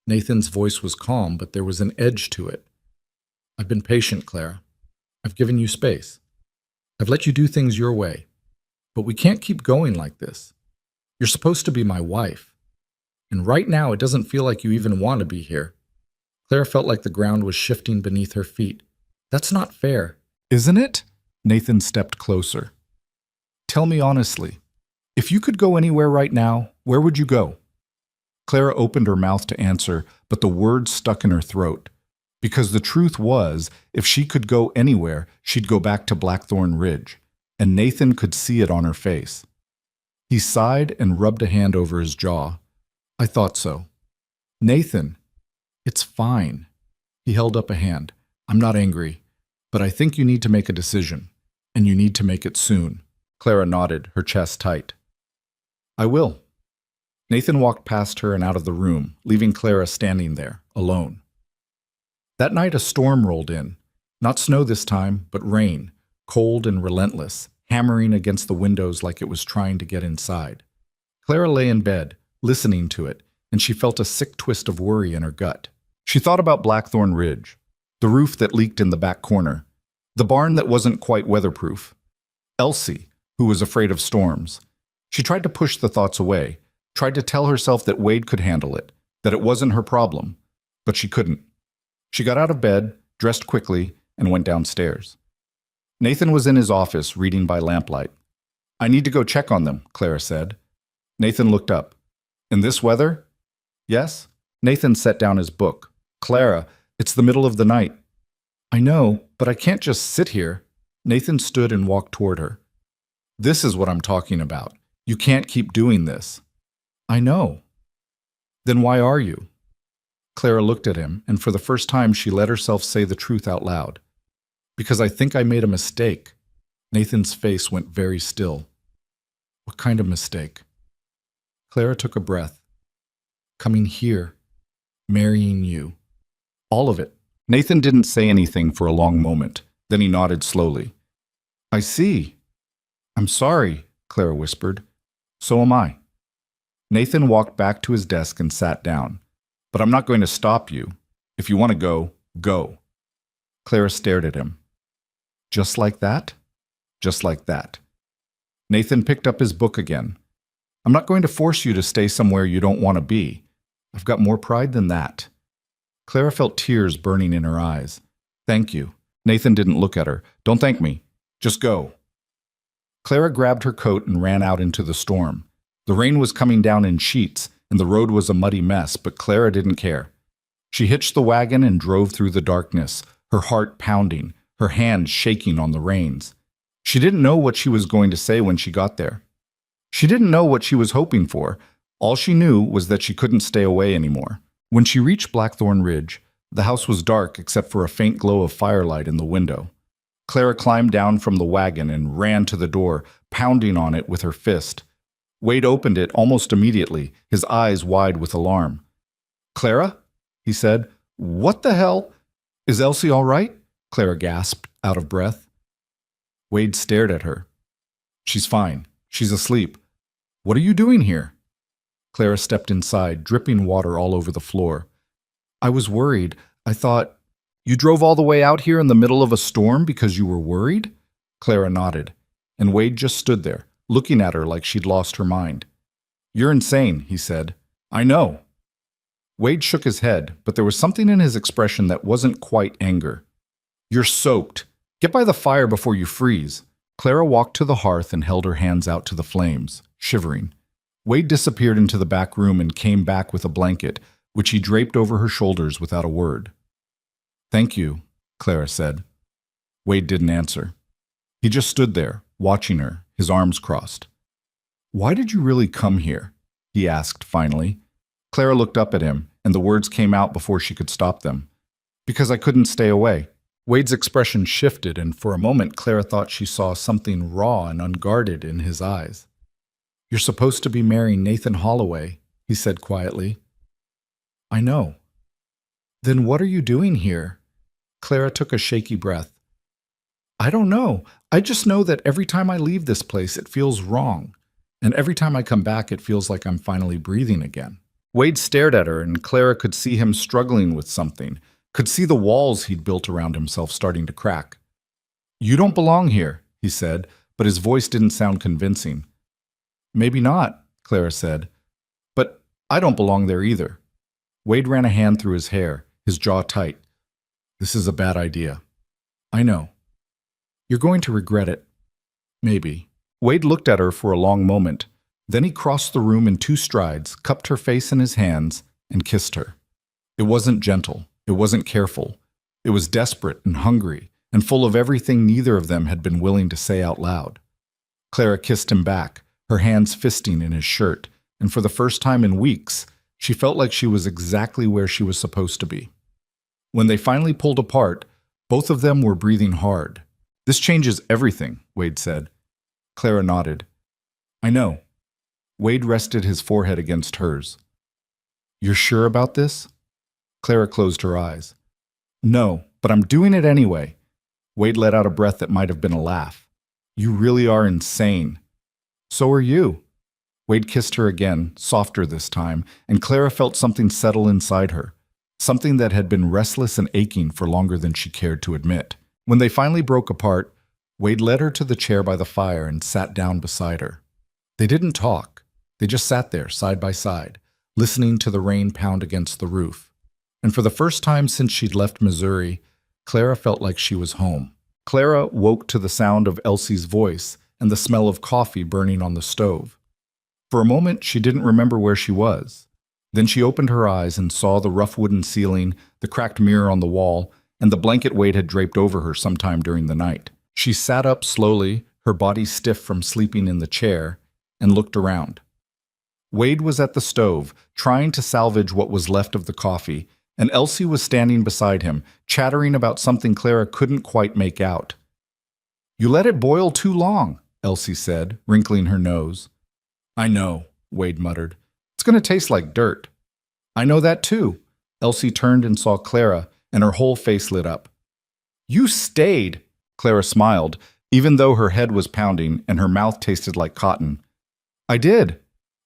Nathan's voice was calm, but there was an edge to it. "I've been patient, Clara. I've given you space. I've let you do things your way. But we can't keep going like this. You're supposed to be my wife. And right now, it doesn't feel like you even want to be here." Clara felt like the ground was shifting beneath her feet. "That's not fair." "Isn't it?" Nathan stepped closer. "Tell me honestly, if you could go anywhere right now, where would you go?" Clara opened her mouth to answer, but the words stuck in her throat. Because the truth was, if she could go anywhere, she'd go back to Blackthorn Ridge, and Nathan could see it on her face. He sighed and rubbed a hand over his jaw. "I thought so." "Nathan, it's fine." He held up a hand. "I'm not angry, but I think you need to make a decision, and you need to make it soon." Clara nodded, her chest tight. "I will." Nathan walked past her and out of the room, leaving Clara standing there, alone. That night a storm rolled in. Not snow this time, but rain, cold and relentless, hammering against the windows like it was trying to get inside. Clara lay in bed, listening to it, and she felt a sick twist of worry in her gut. She thought about Blackthorn Ridge, the roof that leaked in the back corner, the barn that wasn't quite weatherproof, Elsie, who was afraid of storms. She tried to push the thoughts away, tried to tell herself that Wade could handle it, that it wasn't her problem, but she couldn't. She got out of bed, dressed quickly, and went downstairs. Nathan was in his office reading by lamplight. "I need to go check on them," Clara said. Nathan looked up. "In this weather?" "Yes." Nathan set down his book. "Clara, it's the middle of the night." "I know, but I can't just sit here." Nathan stood and walked toward her. "This is what I'm talking about. You can't keep doing this." "I know." "Then why are you?" Clara looked at him, and for the first time she let herself say the truth out loud. "Because I think I made a mistake." Nathan's face went very still. "What kind of mistake?" Clara took a breath. "Coming here. Marrying you. All of it." Nathan didn't say anything for a long moment. Then he nodded slowly. "I see." "I'm sorry," Clara whispered. "So am I." Nathan walked back to his desk and sat down. "But I'm not going to stop you. If you want to go, go." Clara stared at him. "Just like that?" "Just like that." Nathan picked up his book again. "I'm not going to force you to stay somewhere you don't want to be. I've got more pride than that." Clara felt tears burning in her eyes. "Thank you." Nathan didn't look at her. "Don't thank me. Just go." Clara grabbed her coat and ran out into the storm. The rain was coming down in sheets, and the road was a muddy mess, but Clara didn't care. She hitched the wagon and drove through the darkness, her heart pounding, her hands shaking on the reins. She didn't know what she was going to say when she got there. She didn't know what she was hoping for. All she knew was that she couldn't stay away anymore. When she reached Blackthorn Ridge, the house was dark except for a faint glow of firelight in the window. Clara climbed down from the wagon and ran to the door, pounding on it with her fist. Wade opened it almost immediately, his eyes wide with alarm. "Clara?" he said. "What the hell? Is Elsie all right?" Clara gasped, out of breath. Wade stared at her. "She's fine. She's asleep. What are you doing here?" Clara stepped inside, dripping water all over the floor. "I was worried. I thought, you drove all the way out here in the middle of a storm because you were worried?" Clara nodded, and Wade just stood there, looking at her like she'd lost her mind. "You're insane," he said. "I know." Wade shook his head, but there was something in his expression that wasn't quite anger. "You're soaked. Get by the fire before you freeze." Clara walked to the hearth and held her hands out to the flames, shivering. Wade disappeared into the back room and came back with a blanket, which he draped over her shoulders without a word. "Thank you," Clara said. Wade didn't answer. He just stood there, watching her, his arms crossed. "Why did you really come here?" he asked finally. Clara looked up at him, and the words came out before she could stop them. "Because I couldn't stay away." Wade's expression shifted, and for a moment Clara thought she saw something raw and unguarded in his eyes. "You're supposed to be marrying Nathan Holloway," he said quietly. "I know." "Then what are you doing here?" Clara took a shaky breath. "I don't know. I just know that every time I leave this place it feels wrong, and every time I come back it feels like I'm finally breathing again." Wade stared at her, and Clara could see him struggling with something, could see the walls he'd built around himself starting to crack. "You don't belong here," he said, but his voice didn't sound convincing. "Maybe not," Clara said, "but I don't belong there either." Wade ran a hand through his hair, his jaw tight. "This is a bad idea." "I know. You're going to regret it. Maybe." Wade looked at her for a long moment. Then he crossed the room in 2 strides, cupped her face in his hands, and kissed her. It wasn't gentle. It wasn't careful. It was desperate and hungry, and full of everything neither of them had been willing to say out loud. Clara kissed him back, her hands fisting in his shirt, and for the first time in weeks, she felt like she was exactly where she was supposed to be. When they finally pulled apart, both of them were breathing hard. "This changes everything," Wade said. Clara nodded. "I know." Wade rested his forehead against hers. "You're sure about this?" Clara closed her eyes. "No, but I'm doing it anyway." Wade let out a breath that might have been a laugh. "You really are insane." "So are you." Wade kissed her again, softer this time, and Clara felt something settle inside her, something that had been restless and aching for longer than she cared to admit. When they finally broke apart, Wade led her to the chair by the fire and sat down beside her. They didn't talk. They just sat there, side by side, listening to the rain pound against the roof. And for the first time since she'd left Missouri, Clara felt like she was home. Clara woke to the sound of Elsie's voice and the smell of coffee burning on the stove. For a moment, she didn't remember where she was. Then she opened her eyes and saw the rough wooden ceiling, the cracked mirror on the wall, and the blanket Wade had draped over her sometime during the night. She sat up slowly, her body stiff from sleeping in the chair, and looked around. Wade was at the stove, trying to salvage what was left of the coffee, and Elsie was standing beside him, chattering about something Clara couldn't quite make out. "You let it boil too long," Elsie said, wrinkling her nose. "I know," Wade muttered. "It's going to taste like dirt." "I know that too." Elsie turned and saw Clara, and her whole face lit up. "You stayed," Clara smiled, even though her head was pounding and her mouth tasted like cotton. "I did."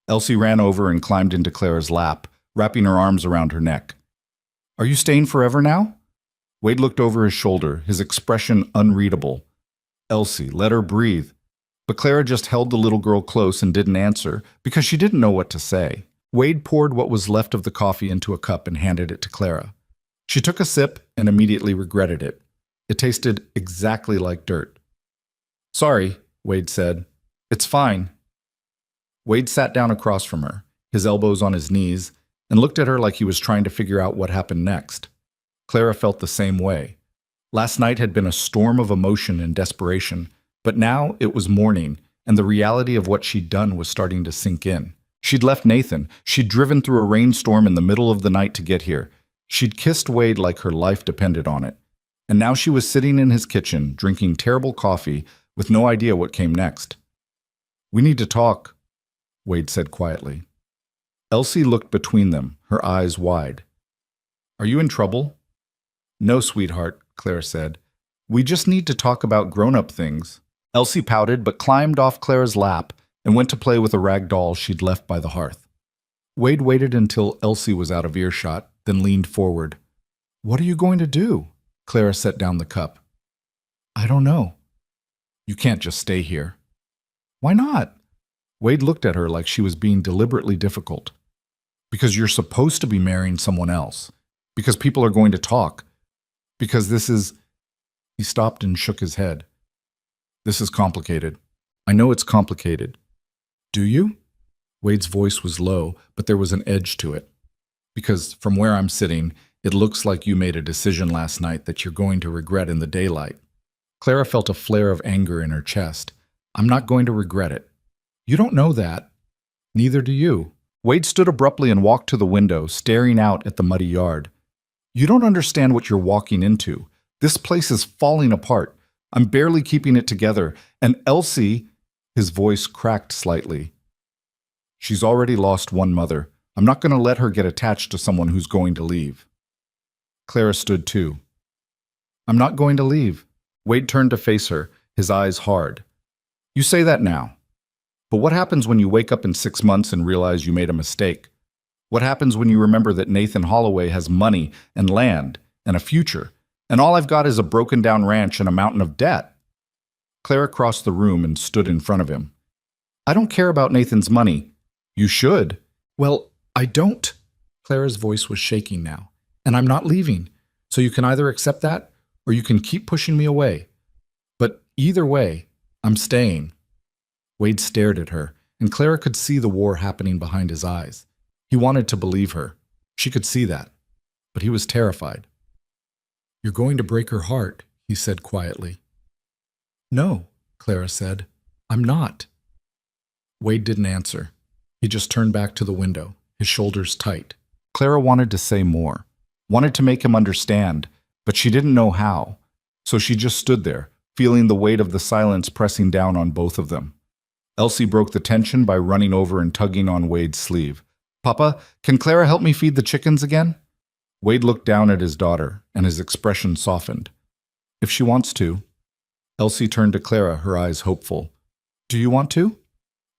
Elsie ran over and climbed into Clara's lap, wrapping her arms around her neck. "Are you staying forever now?" Wade looked over his shoulder, his expression unreadable. Elsie, let her breathe. But Clara just held the little girl close and didn't answer because she didn't know what to say. Wade poured what was left of the coffee into a cup and handed it to Clara. She took a sip and immediately regretted it. It tasted exactly like dirt. "Sorry," Wade said. "It's fine." Wade sat down across from her, his elbows on his knees, and looked at her like he was trying to figure out what happened next. Clara felt the same way. Last night had been a storm of emotion and desperation, but now it was morning, and the reality of what she'd done was starting to sink in. She'd left Nathan. She'd driven through a rainstorm in the middle of the night to get here. She'd kissed Wade like her life depended on it. And now she was sitting in his kitchen, drinking terrible coffee, with no idea what came next. "We need to talk," Wade said quietly. Elsie looked between them, her eyes wide. "Are you in trouble?" "No, sweetheart," Clara said. "We just need to talk about grown-up things." Elsie pouted but climbed off Clara's lap and went to play with a rag doll she'd left by the hearth. Wade waited until Elsie was out of earshot, then leaned forward. "What are you going to do?" Clara set down the cup. "I don't know." "You can't just stay here." "Why not?" Wade looked at her like she was being deliberately difficult. "Because you're supposed to be marrying someone else. Because people are going to talk. Because this is—" He stopped and shook his head. "This is complicated. I know it's complicated." "Do you?" Wade's voice was low, but there was an edge to it. "Because from where I'm sitting, it looks like you made a decision last night that you're going to regret in the daylight." Clara felt a flare of anger in her chest. "I'm not going to regret it." "You don't know that." "Neither do you." Wade stood abruptly and walked to the window, staring out at the muddy yard. "You don't understand what you're walking into. This place is falling apart. I'm barely keeping it together. And Elsie," his voice cracked slightly, "she's already lost one mother. I'm not going to let her get attached to someone who's going to leave." Clara stood too. "I'm not going to leave." Wade turned to face her, his eyes hard. "You say that now. But what happens when you wake up in 6 months and realize you made a mistake? What happens when you remember that Nathan Holloway has money and land and a future, and all I've got is a broken-down ranch and a mountain of debt?" Clara crossed the room and stood in front of him. "I don't care about Nathan's money." "You should." "Well, I don't." Clara's voice was shaking now. "And I'm not leaving. So you can either accept that, or you can keep pushing me away. But either way, I'm staying." Wade stared at her, and Clara could see the war happening behind his eyes. He wanted to believe her. She could see that. But he was terrified. "You're going to break her heart," he said quietly. "No," Clara said. "I'm not." Wade didn't answer. He just turned back to the window, his shoulders tight. Clara wanted to say more, wanted to make him understand, but she didn't know how. So she just stood there, feeling the weight of the silence pressing down on both of them. Elsie broke the tension by running over and tugging on Wade's sleeve. "Papa, can Clara help me feed the chickens again?" Wade looked down at his daughter, and his expression softened. "If she wants to." Elsie turned to Clara, her eyes hopeful. "Do you want to?"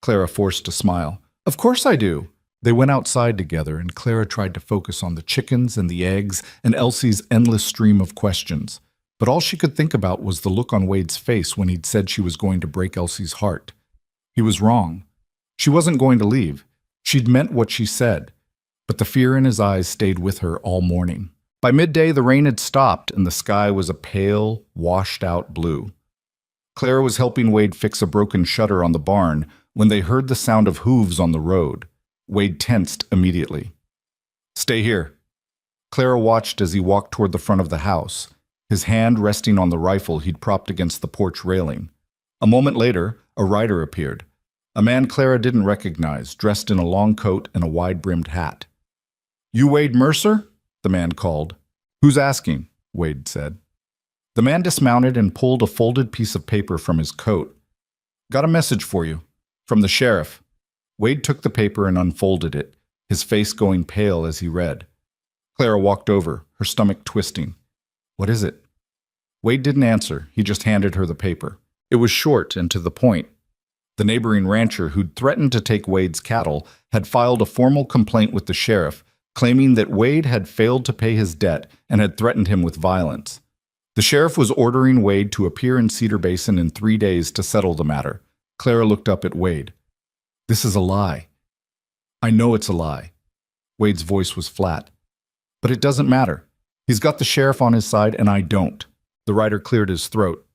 Clara forced a smile. "Of course I do." They went outside together, and Clara tried to focus on the chickens and the eggs and Elsie's endless stream of questions. But all she could think about was the look on Wade's face when he'd said she was going to break Elsie's heart. He was wrong. She wasn't going to leave. She'd meant what she said. but the fear in his eyes stayed with her all morning. By midday, the rain had stopped and the sky was a pale, washed-out blue. Clara was helping Wade fix a broken shutter on the barn when they heard the sound of hooves on the road. Wade tensed immediately. "Stay here." Clara watched as he walked toward the front of the house, his hand resting on the rifle he'd propped against the porch railing. A moment later, a rider appeared, a man Clara didn't recognize, dressed in a long coat and a wide-brimmed hat. "You Wade Mercer?" the man called. "Who's asking?" Wade said. The man dismounted and pulled a folded piece of paper from his coat. "Got a message for you. From the sheriff." Wade took the paper and unfolded it, his face going pale as he read. Clara walked over, her stomach twisting. "What is it?" Wade didn't answer. He just handed her the paper. It was short and to the point. The neighboring rancher who'd threatened to take Wade's cattle had filed a formal complaint with the sheriff, claiming that Wade had failed to pay his debt and had threatened him with violence. The sheriff was ordering Wade to appear in Cedar Basin in 3 days to settle the matter. Clara looked up at Wade. "This is a lie." "I know it's a lie." Wade's voice was flat. "But it doesn't matter. He's got the sheriff on his side and I don't." The rider cleared his throat.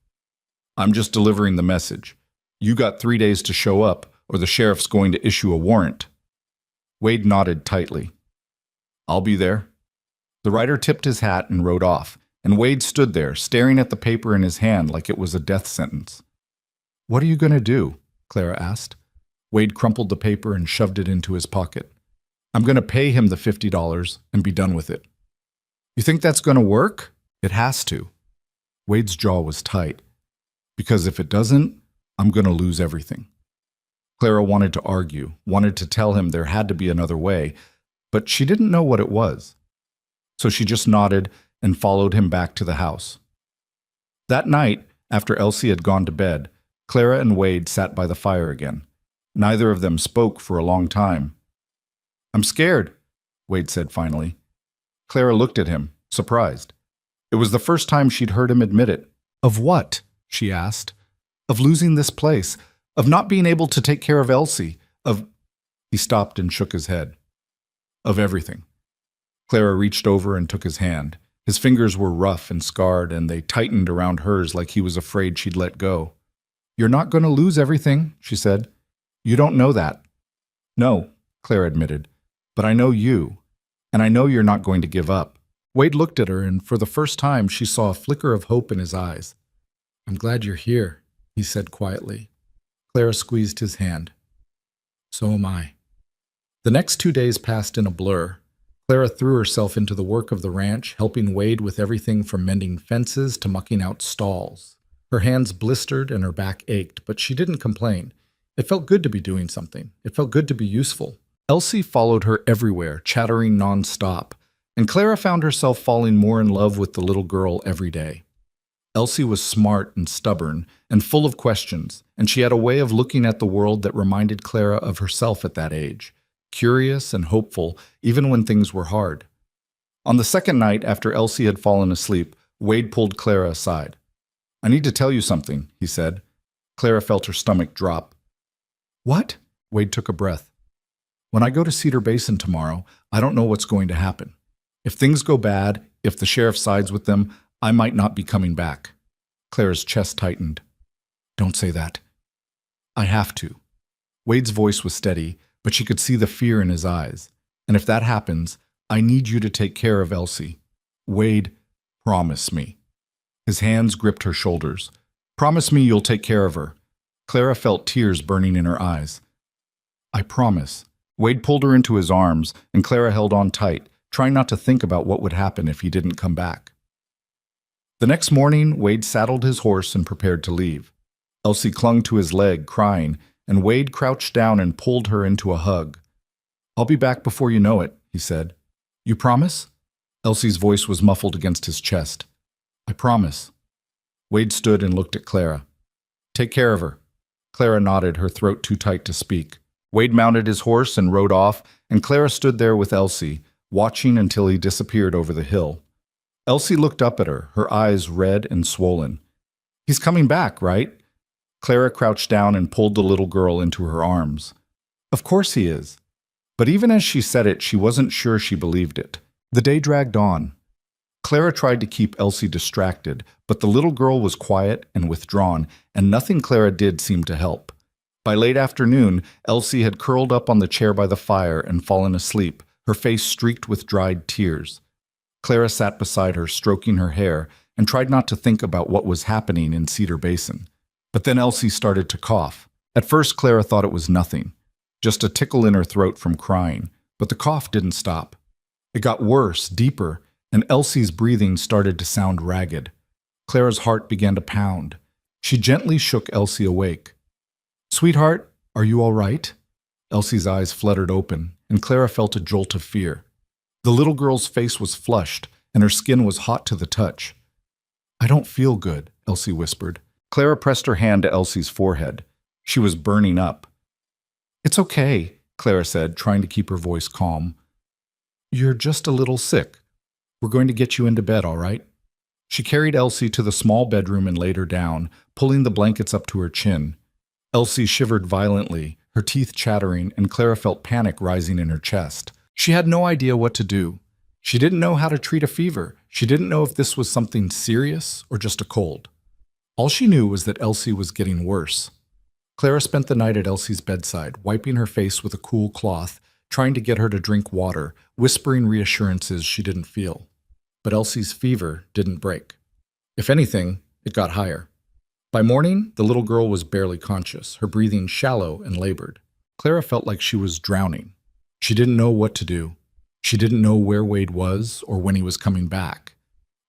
"I'm just delivering the message. You got 3 days to show up or the sheriff's going to issue a warrant." Wade nodded tightly. "I'll be there." The rider tipped his hat and rode off, and Wade stood there, staring at the paper in his hand like it was a death sentence. "What are you going to do?" Clara asked. Wade crumpled the paper and shoved it into his pocket. "I'm going to pay him the $50 and be done with it." "You think that's going to work?" "It has to." Wade's jaw was tight. "Because if it doesn't, I'm going to lose everything." Clara wanted to argue, wanted to tell him there had to be another way, but she didn't know what it was. So she just nodded and followed him back to the house. That night, after Elsie had gone to bed, Clara and Wade sat by the fire again. Neither of them spoke for a long time. "I'm scared," Wade said finally. Clara looked at him, surprised. It was the first time she'd heard him admit it. "Of what?" she asked. "Of losing this place, of not being able to take care of Elsie, of—" He stopped and shook his head. "Of everything." Clara reached over and took his hand. His fingers were rough and scarred, and they tightened around hers like he was afraid she'd let go. "You're not going to lose everything," she said. "You don't know that." "No," Clara admitted, "but I know you, and I know you're not going to give up." Wade looked at her, and for the first time she saw a flicker of hope in his eyes. "I'm glad you're here," he said quietly. Clara squeezed his hand. "So am I." The next 2 days passed in a blur. Clara threw herself into the work of the ranch, helping Wade with everything from mending fences to mucking out stalls. Her hands blistered and her back ached, but she didn't complain. It felt good to be doing something. It felt good to be useful. Elsie followed her everywhere, chattering nonstop, and Clara found herself falling more in love with the little girl every day. Elsie was smart and stubborn and full of questions, and she had a way of looking at the world that reminded Clara of herself at that age, curious and hopeful even when things were hard. On the second night after Elsie had fallen asleep, Wade pulled Clara aside. "I need to tell you something," he said. Clara felt her stomach drop. "What?" Wade took a breath. "When I go to Cedar Basin tomorrow, I don't know what's going to happen. If things go bad, if the sheriff sides with them, I might not be coming back." Clara's chest tightened. "Don't say that." "I have to." Wade's voice was steady, but she could see the fear in his eyes. "And if that happens, I need you to take care of Elsie. Wade, promise me." His hands gripped her shoulders. "Promise me you'll take care of her." Clara felt tears burning in her eyes. "I promise." Wade pulled her into his arms, and Clara held on tight, trying not to think about what would happen if he didn't come back. The next morning, Wade saddled his horse and prepared to leave. Elsie clung to his leg, crying, and Wade crouched down and pulled her into a hug. "I'll be back before you know it," he said. "You promise?" Elsie's voice was muffled against his chest. "I promise." Wade stood and looked at Clara. "Take care of her." Clara nodded, her throat too tight to speak. Wade mounted his horse and rode off, and Clara stood there with Elsie, watching until he disappeared over the hill. Elsie looked up at her eyes red and swollen. "He's coming back, right?" Clara crouched down and pulled the little girl into her arms. "Of course he is." But even as she said it, she wasn't sure she believed it. The day dragged on. Clara tried to keep Elsie distracted, but the little girl was quiet and withdrawn, and nothing Clara did seemed to help. By late afternoon, Elsie had curled up on the chair by the fire and fallen asleep, her face streaked with dried tears. Clara sat beside her, stroking her hair, and tried not to think about what was happening in Cedar Basin. But then Elsie started to cough. At first, Clara thought it was nothing, just a tickle in her throat from crying, but the cough didn't stop. It got worse, deeper, and Elsie's breathing started to sound ragged. Clara's heart began to pound. She gently shook Elsie awake. "Sweetheart, are you all right?" Elsie's eyes fluttered open, and Clara felt a jolt of fear. The little girl's face was flushed, and her skin was hot to the touch. "I don't feel good," Elsie whispered. Clara pressed her hand to Elsie's forehead. She was burning up. "It's okay," Clara said, trying to keep her voice calm. "You're just a little sick. We're going to get you into bed, all right?" She carried Elsie to the small bedroom and laid her down, pulling the blankets up to her chin. Elsie shivered violently, her teeth chattering, and Clara felt panic rising in her chest. She had no idea what to do. She didn't know how to treat a fever. She didn't know if this was something serious or just a cold. All she knew was that Elsie was getting worse. Clara spent the night at Elsie's bedside, wiping her face with a cool cloth, trying to get her to drink water, whispering reassurances she didn't feel. But Elsie's fever didn't break. If anything, it got higher. By morning, the little girl was barely conscious, her breathing shallow and labored. Clara felt like she was drowning. She didn't know what to do. She didn't know where Wade was or when he was coming back.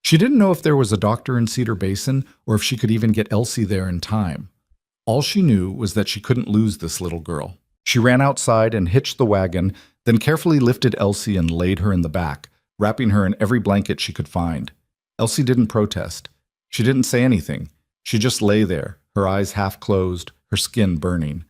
She didn't know if there was a doctor in Cedar Basin or if she could even get Elsie there in time. All she knew was that she couldn't lose this little girl. She ran outside and hitched the wagon, then carefully lifted Elsie and laid her in the back, wrapping her in every blanket she could find. Elsie didn't protest. She didn't say anything. She just lay there, her eyes half closed, her skin burning.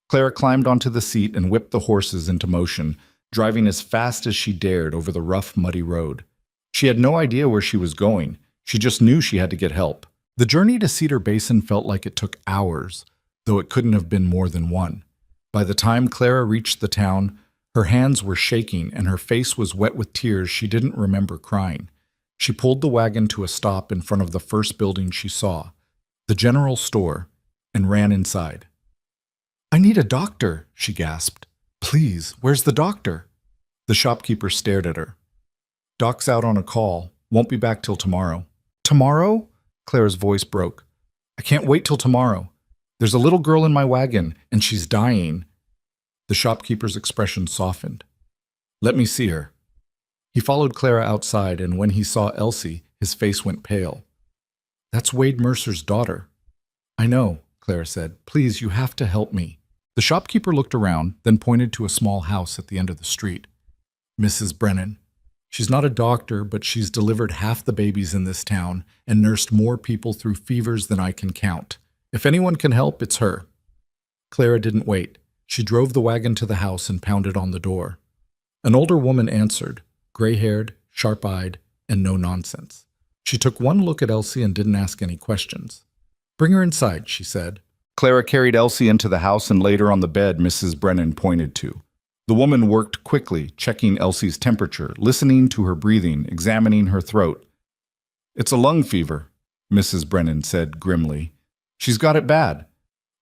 Clara climbed onto the seat and whipped the horses into motion, driving as fast as she dared over the rough, muddy road. She had no idea where she was going. She just knew she had to get help. The journey to Cedar Basin felt like it took hours, though it couldn't have been more than one. By the time Clara reached the town, her hands were shaking and her face was wet with tears she didn't remember crying. She pulled the wagon to a stop in front of the first building she saw, the general store, and ran inside. "I need a doctor," she gasped. "Please, where's the doctor?" The shopkeeper stared at her. "Doc's out on a call. Won't be back till tomorrow." "Tomorrow?" Clara's voice broke. "I can't wait till tomorrow. There's a little girl in my wagon, and she's dying." The shopkeeper's expression softened. "Let me see her." He followed Clara outside, and when he saw Elsie, his face went pale. "That's Wade Mercer's daughter." "I know," Clara said. "Please, you have to help me." The shopkeeper looked around, then pointed to a small house at the end of the street. "Mrs. Brennan. She's not a doctor, but she's delivered half the babies in this town and nursed more people through fevers than I can count. If anyone can help, it's her." Clara didn't wait. She drove the wagon to the house and pounded on the door. An older woman answered, gray-haired, sharp-eyed, and no nonsense. She took one look at Elsie and didn't ask any questions. "Bring her inside," she said. Clara carried Elsie into the house and laid her on the bed Mrs. Brennan pointed to. The woman worked quickly, checking Elsie's temperature, listening to her breathing, examining her throat. "It's a lung fever," Mrs. Brennan said grimly. "She's got it bad."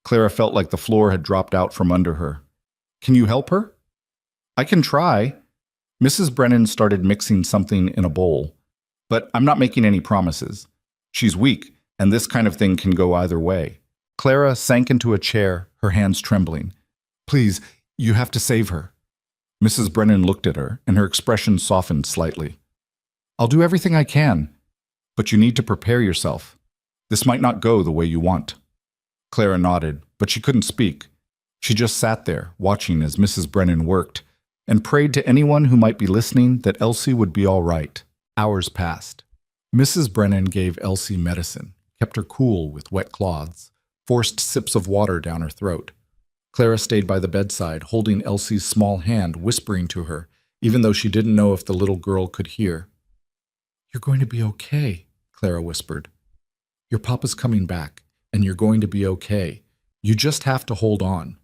Clara felt like the floor had dropped out from under her. "Can you help her?" "I can try." Mrs. Brennan started mixing something in a bowl. "But I'm not making any promises. She's weak, and this kind of thing can go either way." Clara sank into a chair, her hands trembling. "Please, you have to save her." Mrs. Brennan looked at her, and her expression softened slightly. "I'll do everything I can, but you need to prepare yourself. This might not go the way you want." Clara nodded, but she couldn't speak. She just sat there, watching as Mrs. Brennan worked, and prayed to anyone who might be listening that Elsie would be all right. Hours passed. Mrs. Brennan gave Elsie medicine, kept her cool with wet cloths, forced sips of water down her throat. Clara stayed by the bedside, holding Elsie's small hand, whispering to her, even though she didn't know if the little girl could hear. "You're going to be okay," Clara whispered. "Your papa's coming back, and you're going to be okay. You just have to hold on."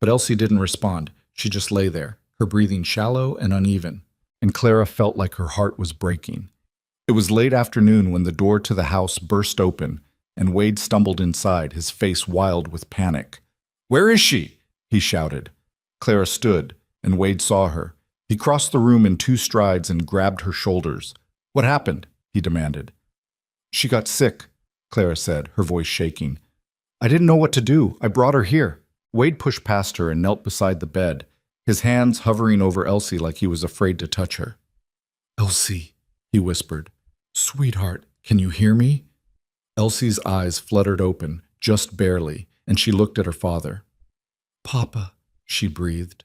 But Elsie didn't respond. She just lay there, her breathing shallow and uneven, and Clara felt like her heart was breaking. It was late afternoon when the door to the house burst open, and Wade stumbled inside, his face wild with panic. "Where is she?" he shouted. Clara stood, and Wade saw her. He crossed the room in 2 strides and grabbed her shoulders. "What happened?" he demanded. "She got sick," Clara said, her voice shaking. "I didn't know what to do. I brought her here." Wade pushed past her and knelt beside the bed, his hands hovering over Elsie like he was afraid to touch her. "Elsie," he whispered. "Sweetheart, can you hear me?" Elsie's eyes fluttered open, just barely, and she looked at her father. "Papa," she breathed.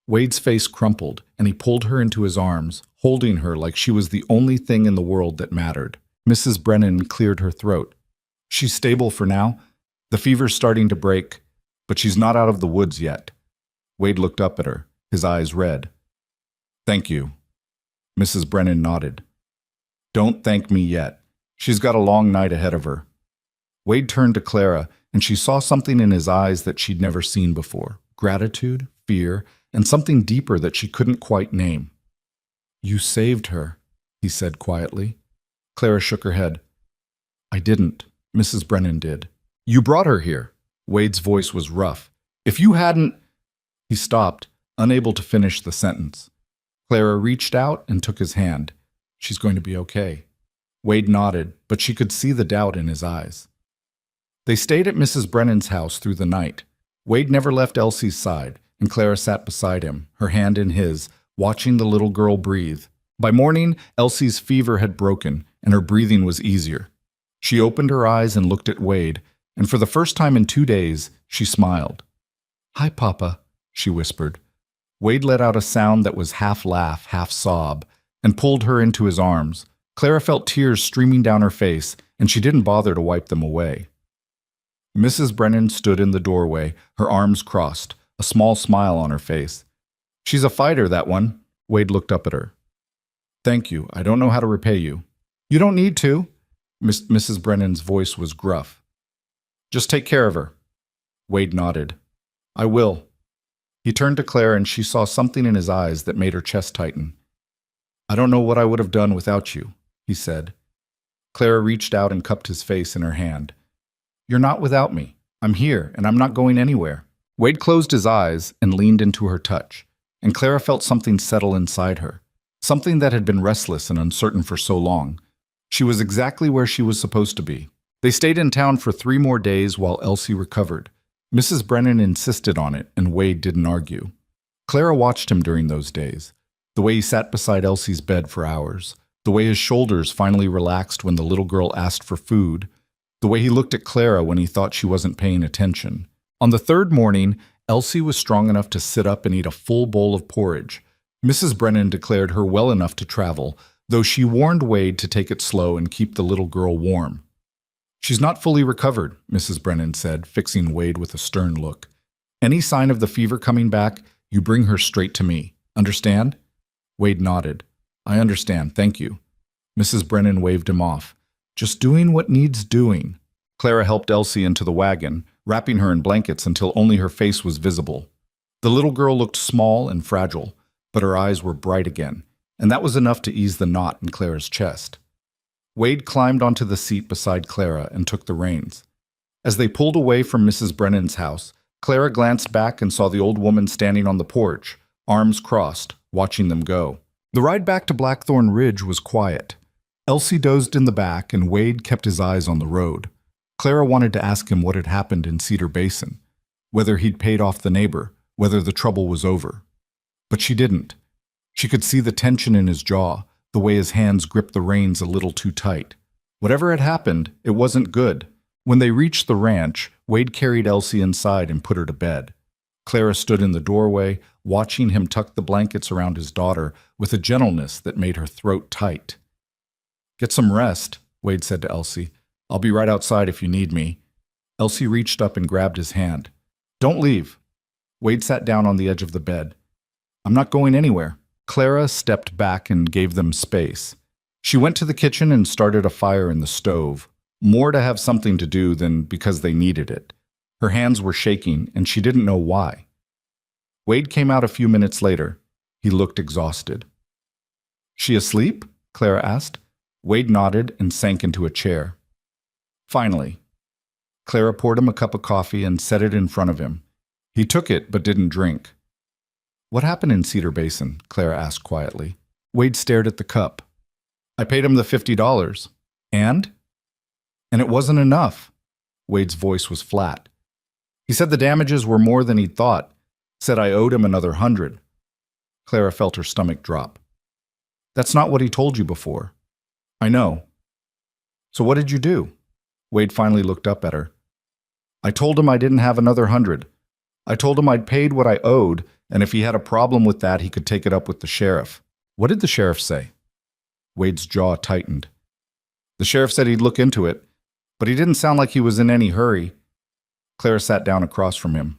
Wade's face crumpled, and he pulled her into his arms, holding her like she was the only thing in the world that mattered. Mrs. Brennan cleared her throat. "She's stable for now. The fever's starting to break, but she's not out of the woods yet." Wade looked up at her, his eyes red. "Thank you." Mrs. Brennan nodded. "Don't thank me yet. She's got a long night ahead of her." Wade turned to Clara, and she saw something in his eyes that she'd never seen before. Gratitude, fear, and something deeper that she couldn't quite name. "You saved her," he said quietly. Clara shook her head. "I didn't. Mrs. Brennan did." "You brought her here." Wade's voice was rough. "If you hadn't—" He stopped, unable to finish the sentence. Clara reached out and took his hand. "She's going to be okay." Wade nodded, but she could see the doubt in his eyes. They stayed at Mrs. Brennan's house through the night. Wade never left Elsie's side, and Clara sat beside him, her hand in his, watching the little girl breathe. By morning, Elsie's fever had broken, and her breathing was easier. She opened her eyes and looked at Wade, and for the first time in 2 days, she smiled. "Hi, Papa," she whispered. Wade let out a sound that was half laugh, half sob, and pulled her into his arms. Clara felt tears streaming down her face, and she didn't bother to wipe them away. Mrs. Brennan stood in the doorway, her arms crossed, a small smile on her face. "She's a fighter, that one." Wade looked up at her. "Thank you. I don't know how to repay you." "You don't need to." Mrs. Brennan's voice was gruff. "Just take care of her." Wade nodded. "I will." He turned to Clara, and she saw something in his eyes that made her chest tighten. "I don't know what I would have done without you," he said. Clara reached out and cupped his face in her hand. "You're not without me. I'm here, and I'm not going anywhere." Wade closed his eyes and leaned into her touch, and Clara felt something settle inside her, something that had been restless and uncertain for so long. She was exactly where she was supposed to be. They stayed in town for 3 more days while Elsie recovered. Mrs. Brennan insisted on it, and Wade didn't argue. Clara watched him during those days, the way he sat beside Elsie's bed for hours, the way his shoulders finally relaxed when the little girl asked for food, the way he looked at Clara when he thought she wasn't paying attention. On the 3rd morning, Elsie was strong enough to sit up and eat a full bowl of porridge. Mrs. Brennan declared her well enough to travel, though she warned Wade to take it slow and keep the little girl warm. "She's not fully recovered," Mrs. Brennan said, fixing Wade with a stern look. "Any sign of the fever coming back, you bring her straight to me. Understand?" Wade nodded. "I understand, thank you." Mrs. Brennan waved him off. "Just doing what needs doing." Clara helped Elsie into the wagon, wrapping her in blankets until only her face was visible. The little girl looked small and fragile, but her eyes were bright again, and that was enough to ease the knot in Clara's chest. Wade climbed onto the seat beside Clara and took the reins. As they pulled away from Mrs. Brennan's house, Clara glanced back and saw the old woman standing on the porch, arms crossed, watching them go. The ride back to Blackthorn Ridge was quiet. Elsie dozed in the back, and Wade kept his eyes on the road. Clara wanted to ask him what had happened in Cedar Basin, whether he'd paid off the neighbor, whether the trouble was over. But she didn't. She could see the tension in his jaw, the way his hands gripped the reins a little too tight. Whatever had happened, it wasn't good. When they reached the ranch, Wade carried Elsie inside and put her to bed. Clara stood in the doorway, watching him tuck the blankets around his daughter with a gentleness that made her throat tight. "Get some rest," Wade said to Elsie. "I'll be right outside if you need me." Elsie reached up and grabbed his hand. "Don't leave." Wade sat down on the edge of the bed. "I'm not going anywhere." Clara stepped back and gave them space. She went to the kitchen and started a fire in the stove, more to have something to do than because they needed it. Her hands were shaking, and she didn't know why. Wade came out a few minutes later. He looked exhausted. "She asleep?" Clara asked. Wade nodded and sank into a chair. Finally, Clara poured him a cup of coffee and set it in front of him. He took it but didn't drink. "What happened in Cedar Basin?" Clara asked quietly. Wade stared at the cup. "I paid him the $50. And? And it wasn't enough." Wade's voice was flat. "He said the damages were more than he'd thought. Said I owed him another 100. Clara felt her stomach drop. "That's not what he told you before." "I know." "So what did you do?" Wade finally looked up at her. "I told him I didn't have another 100. I told him I'd paid what I owed, and if he had a problem with that, he could take it up with the sheriff." "What did the sheriff say?" Wade's jaw tightened. "The sheriff said he'd look into it, but he didn't sound like he was in any hurry." Clara sat down across from him.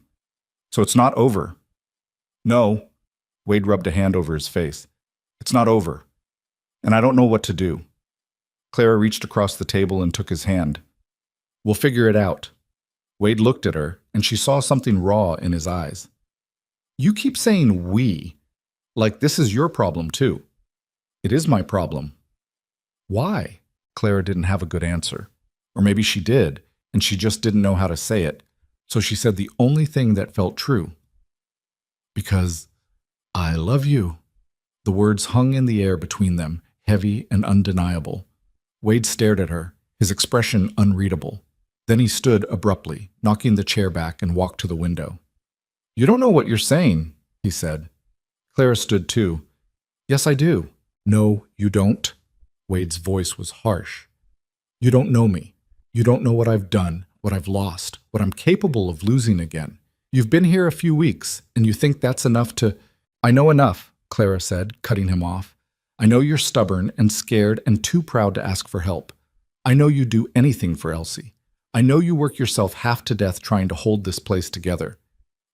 "So it's not over?" "No." Wade rubbed a hand over his face. "It's not over, and I don't know what to do." Clara reached across the table and took his hand. "We'll figure it out." Wade looked at her, and she saw something raw in his eyes. "You keep saying we, like this is your problem too." "It is my problem." "Why?" Clara didn't have a good answer. Or maybe she did, and she just didn't know how to say it. So she said the only thing that felt true. "Because I love you." The words hung in the air between them, heavy and undeniable. Wade stared at her, his expression unreadable. Then he stood abruptly, knocking the chair back, and walked to the window. "You don't know what you're saying," he said. Clara stood too. "Yes, I do." "No, you don't." Wade's voice was harsh. "You don't know me. You don't know what I've done, what I've lost, what I'm capable of losing again. You've been here a few weeks, and you think that's enough to—" "I know enough," Clara said, cutting him off. "I know you're stubborn and scared and too proud to ask for help. I know you'd do anything for Elsie. I know you work yourself half to death trying to hold this place together.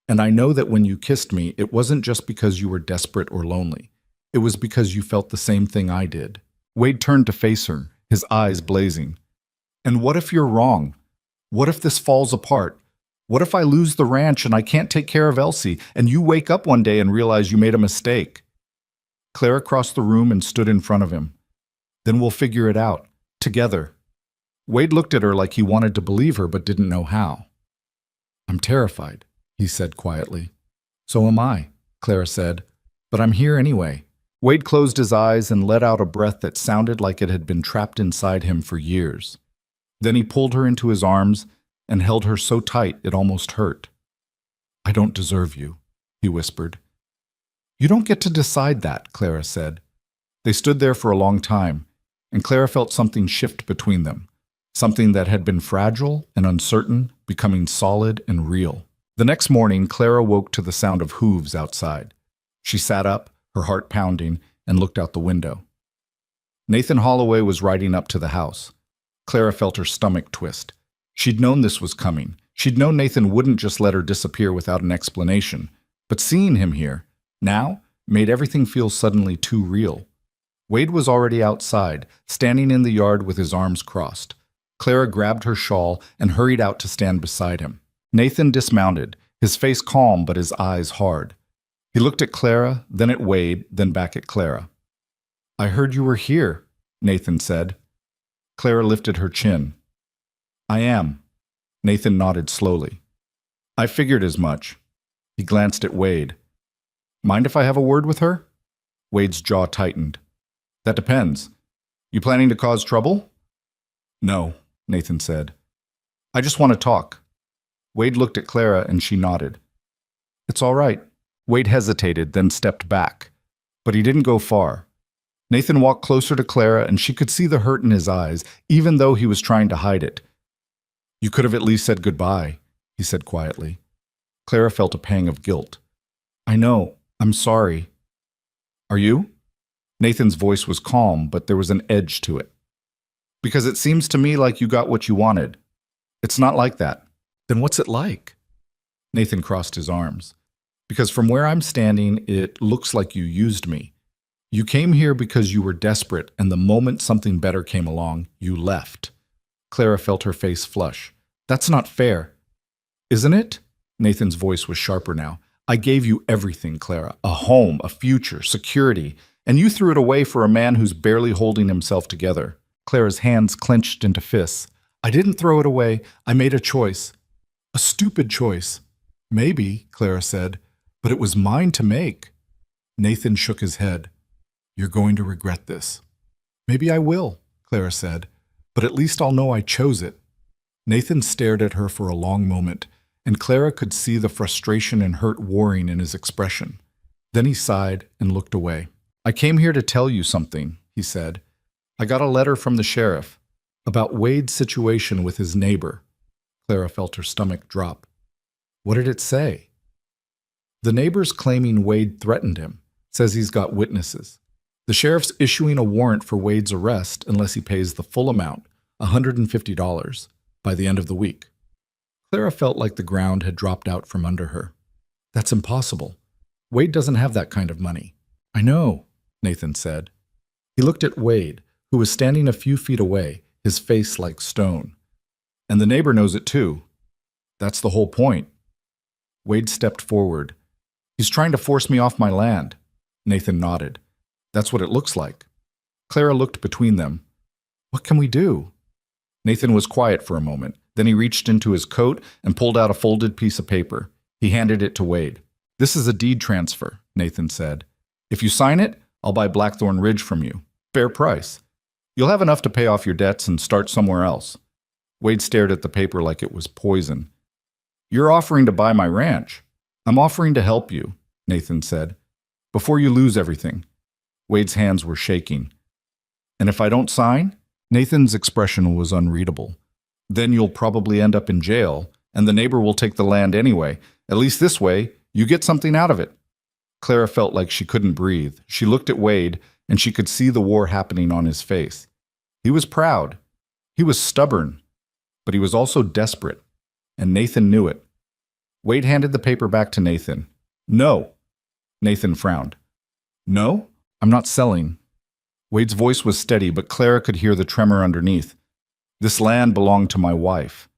And I know that when you kissed me, it wasn't just because you were desperate or lonely. It was because you felt the same thing I did." Wade turned to face her, his eyes blazing. "And what if you're wrong? What if this falls apart? What if I lose the ranch and I can't take care of Elsie, and you wake up one day and realize you made a mistake?" Clara crossed the room and stood in front of him. "Then we'll figure it out, together." Wade looked at her like he wanted to believe her but didn't know how. "I'm terrified," he said quietly. "So am I," Clara said, "but I'm here anyway." Wade closed his eyes and let out a breath that sounded like it had been trapped inside him for years. Then he pulled her into his arms and held her so tight it almost hurt. "I don't deserve you," he whispered. "You don't get to decide that," Clara said. They stood there for a long time, and Clara felt something shift between them, something that had been fragile and uncertain, becoming solid and real. The next morning, Clara woke to the sound of hooves outside. She sat up, her heart pounding, and looked out the window. Nathan Holloway was riding up to the house. Clara felt her stomach twist. She'd known this was coming. She'd known Nathan wouldn't just let her disappear without an explanation. But seeing him here, now, made everything feel suddenly too real. Wade was already outside, standing in the yard with his arms crossed. Clara grabbed her shawl and hurried out to stand beside him. Nathan dismounted, his face calm but his eyes hard. He looked at Clara, then at Wade, then back at Clara. "I heard you were here," Nathan said. Clara lifted her chin. "I am." Nathan nodded slowly. "I figured as much." He glanced at Wade. "Mind if I have a word with her?" Wade's jaw tightened. "That depends. You planning to cause trouble?" "No," Nathan said. "I just want to talk." Wade looked at Clara and she nodded. "It's all right." Wade hesitated, then stepped back. But he didn't go far. Nathan walked closer to Clara and she could see the hurt in his eyes, even though he was trying to hide it. "You could have at least said goodbye," he said quietly. Clara felt a pang of guilt. "I know. I'm sorry." "Are you?" Nathan's voice was calm, but there was an edge to it. "Because it seems to me like you got what you wanted. It's not like that." "Then what's it like?" Nathan crossed his arms. "Because from where I'm standing, it looks like you used me. You came here because you were desperate, and the moment something better came along, you left." Clara felt her face flush. "That's not fair." "Isn't it?" Nathan's voice was sharper now. I gave you everything, Clara. A home, a future, security, and you threw it away for a man who's barely holding himself together. Clara's hands clenched into fists. I didn't throw it away. I made a choice. A stupid choice. Maybe, Clara said, but it was mine to make. Nathan shook his head. You're going to regret this. Maybe I will, Clara said, but at least I'll know I chose it. Nathan stared at her for a long moment, and Clara could see the frustration and hurt warring in his expression. Then he sighed and looked away. I came here to tell you something, he said. I got a letter from the sheriff about Wade's situation with his neighbor. Clara felt her stomach drop. What did it say? The neighbor's claiming Wade threatened him, says he's got witnesses. The sheriff's issuing a warrant for Wade's arrest unless he pays the full amount, $150, by the end of the week. Clara felt like the ground had dropped out from under her. That's impossible. Wade doesn't have that kind of money. I know, Nathan said. He looked at Wade, who was standing a few feet away, his face like stone. And the neighbor knows it too. That's the whole point. Wade stepped forward. He's trying to force me off my land. Nathan nodded. That's what it looks like. Clara looked between them. What can we do? Nathan was quiet for a moment. Then he reached into his coat and pulled out a folded piece of paper. He handed it to Wade. This is a deed transfer, Nathan said. If you sign it, I'll buy Blackthorn Ridge from you. Fair price. You'll have enough to pay off your debts and start somewhere else. Wade stared at the paper like it was poison. You're offering to buy my ranch. I'm offering to help you, Nathan said. Before you lose everything. Wade's hands were shaking. And if I don't sign? Nathan's expression was unreadable. Then you'll probably end up in jail, and the neighbor will take the land anyway. At least this way, you get something out of it. Clara felt like she couldn't breathe. She looked at Wade, and she could see the war happening on his face. He was proud. He was stubborn. But he was also desperate, and Nathan knew it. Wade handed the paper back to Nathan. No. Nathan frowned. No? I'm not selling. Wade's voice was steady, but Clara could hear the tremor underneath. This land belonged to my wife.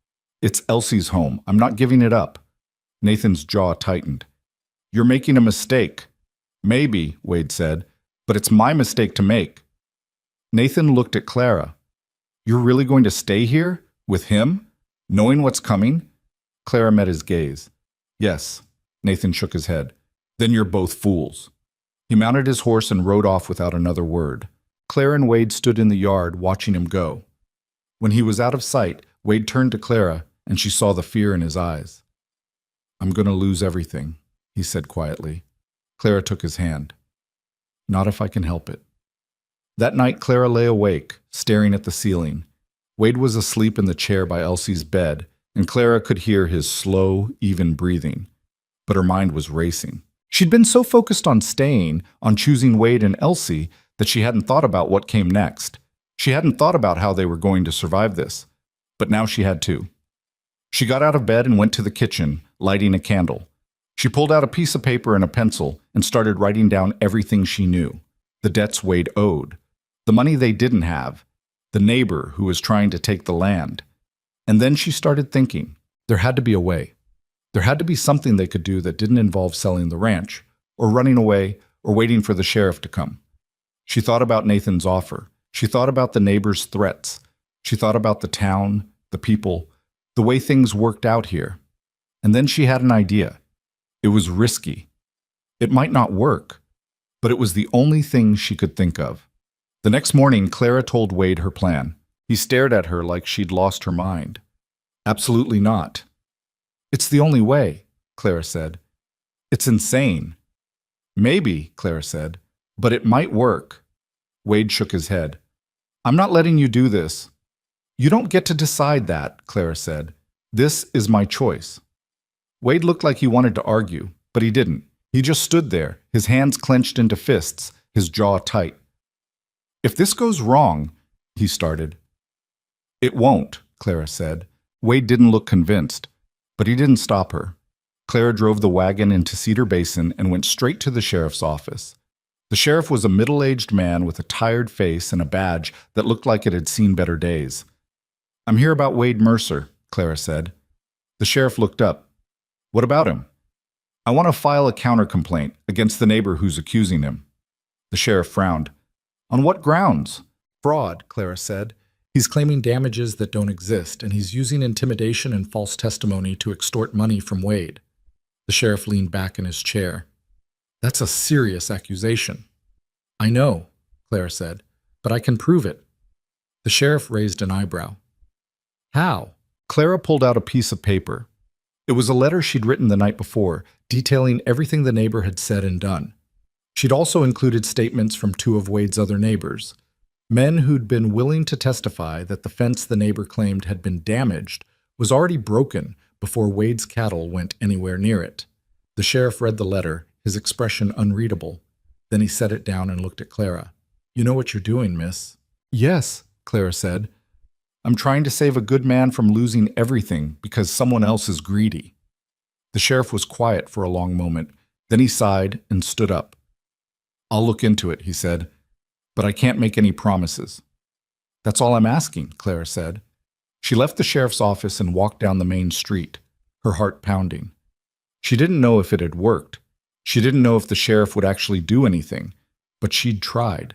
It's Elsie's home. I'm not giving it up. Nathan's jaw tightened. You're making a mistake. Maybe, Wade said, but it's my mistake to make. Nathan looked at Clara. You're really going to stay here? With him? Knowing what's coming? Clara met his gaze. Yes. Nathan shook his head. Then you're both fools. He mounted his horse and rode off without another word. Clara and Wade stood in the yard watching him go. When he was out of sight, Wade turned to Clara, and she saw the fear in his eyes. I'm going to lose everything, he said quietly. Clara took his hand. Not if I can help it. That night, Clara lay awake, staring at the ceiling. Wade was asleep in the chair by Elsie's bed, and Clara could hear his slow, even breathing. But her mind was racing. She'd been so focused on staying, on choosing Wade and Elsie, that she hadn't thought about what came next. She hadn't thought about how they were going to survive this. But now she had to. She got out of bed and went to the kitchen, lighting a candle. She pulled out a piece of paper and a pencil and started writing down everything she knew. The debts Wade owed. The money they didn't have. The neighbor who was trying to take the land. And then she started thinking, there had to be a way. There had to be something they could do that didn't involve selling the ranch, or running away, or waiting for the sheriff to come. She thought about Nathan's offer. She thought about the neighbor's threats. She thought about the town, the people, the way things worked out here. And then she had an idea. It was risky. It might not work, but it was the only thing she could think of. The next morning, Clara told Wade her plan. He stared at her like she'd lost her mind. Absolutely not. It's the only way, Clara said. It's insane. Maybe, Clara said, but it might work. Wade shook his head. I'm not letting you do this. You don't get to decide that, Clara said. This is my choice. Wade looked like he wanted to argue, but he didn't. He just stood there, his hands clenched into fists, his jaw tight. If this goes wrong, he started. It won't, Clara said. Wade didn't look convinced, but he didn't stop her. Clara drove the wagon into Cedar Basin and went straight to the sheriff's office. The sheriff was a middle-aged man with a tired face and a badge that looked like it had seen better days. I'm here about Wade Mercer, Clara said. The sheriff looked up. What about him? I want to file a counter-complaint against the neighbor who's accusing him." The sheriff frowned. "On what grounds?" "Fraud," Clara said. "He's claiming damages that don't exist, and he's using intimidation and false testimony to extort money from Wade." The sheriff leaned back in his chair. "That's a serious accusation." "I know," Clara said, "but I can prove it." The sheriff raised an eyebrow. "How?" Clara pulled out a piece of paper. It was a letter she'd written the night before, detailing everything the neighbor had said and done. She'd also included statements from two of Wade's other neighbors, men who'd been willing to testify that the fence the neighbor claimed had been damaged was already broken before Wade's cattle went anywhere near it. The sheriff read the letter, his expression unreadable. Then he set it down and looked at Clara. "You know what you're doing, miss." "Yes," Clara said. "I'm trying to save a good man from losing everything because someone else is greedy." The sheriff was quiet for a long moment. Then he sighed and stood up. "I'll look into it," he said, "but I can't make any promises." "That's all I'm asking," Clara said. She left the sheriff's office and walked down the main street, her heart pounding. She didn't know if it had worked. She didn't know if the sheriff would actually do anything, but she'd tried.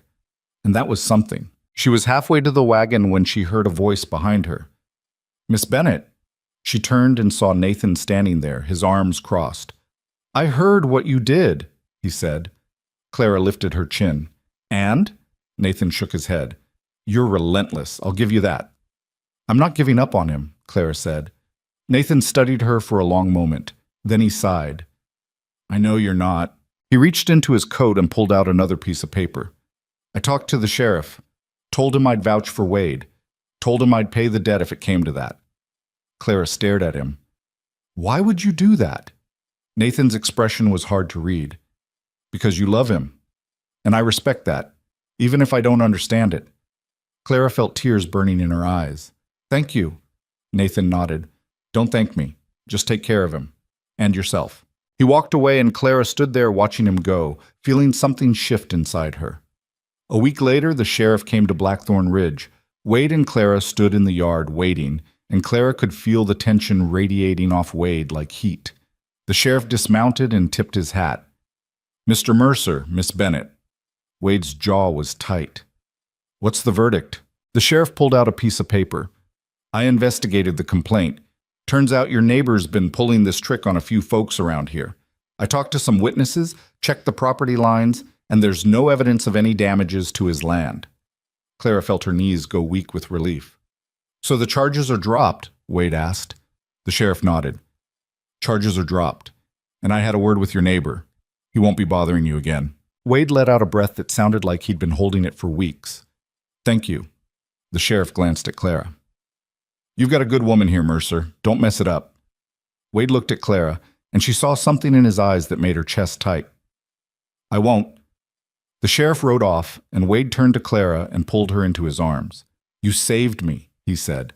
And that was something. She was halfway to the wagon when she heard a voice behind her. "Miss Bennett." She turned and saw Nathan standing there, his arms crossed. "I heard what you did," he said. Clara lifted her chin. "And?" Nathan shook his head. "You're relentless, I'll give you that." "I'm not giving up on him," Clara said. Nathan studied her for a long moment. Then he sighed. "I know you're not." He reached into his coat and pulled out another piece of paper. "I talked to the sheriff. Told him I'd vouch for Wade. Told him I'd pay the debt if it came to that." Clara stared at him. "Why would you do that?" Nathan's expression was hard to read. "Because you love him. And I respect that, even if I don't understand it." Clara felt tears burning in her eyes. "Thank you." Nathan nodded. "Don't thank me. Just take care of him. And yourself." He walked away and Clara stood there watching him go, feeling something shift inside her. A week later, the sheriff came to Blackthorn Ridge. Wade and Clara stood in the yard waiting, and Clara could feel the tension radiating off Wade like heat. The sheriff dismounted and tipped his hat. "Mr. Mercer, Miss Bennett." Wade's jaw was tight. "What's the verdict?" The sheriff pulled out a piece of paper. "I investigated the complaint. Turns out your neighbor's been pulling this trick on a few folks around here. I talked to some witnesses, checked the property lines, and there's no evidence of any damages to his land." Clara felt her knees go weak with relief. "So the charges are dropped?" Wade asked. The sheriff nodded. "Charges are dropped. And I had a word with your neighbor. He won't be bothering you again." Wade let out a breath that sounded like he'd been holding it for weeks. "Thank you." The sheriff glanced at Clara. "You've got a good woman here, Mercer. Don't mess it up." Wade looked at Clara, and she saw something in his eyes that made her chest tight. "I won't." The sheriff rode off, and Wade turned to Clara and pulled her into his arms. "You saved me," he said.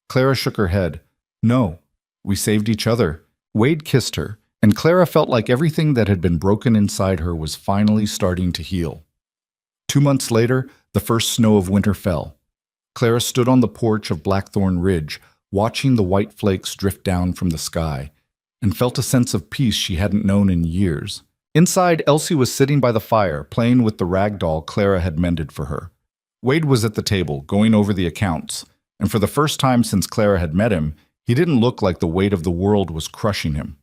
Clara shook her head. "No, we saved each other." Wade kissed her, and Clara felt like everything that had been broken inside her was finally starting to heal. 2 months later, the first snow of winter fell. Clara stood on the porch of Blackthorn Ridge, watching the white flakes drift down from the sky, and felt a sense of peace she hadn't known in years. Inside, Elsie was sitting by the fire, playing with the rag doll Clara had mended for her. Wade was at the table, going over the accounts, and for the first time since Clara had met him, he didn't look like the weight of the world was crushing him.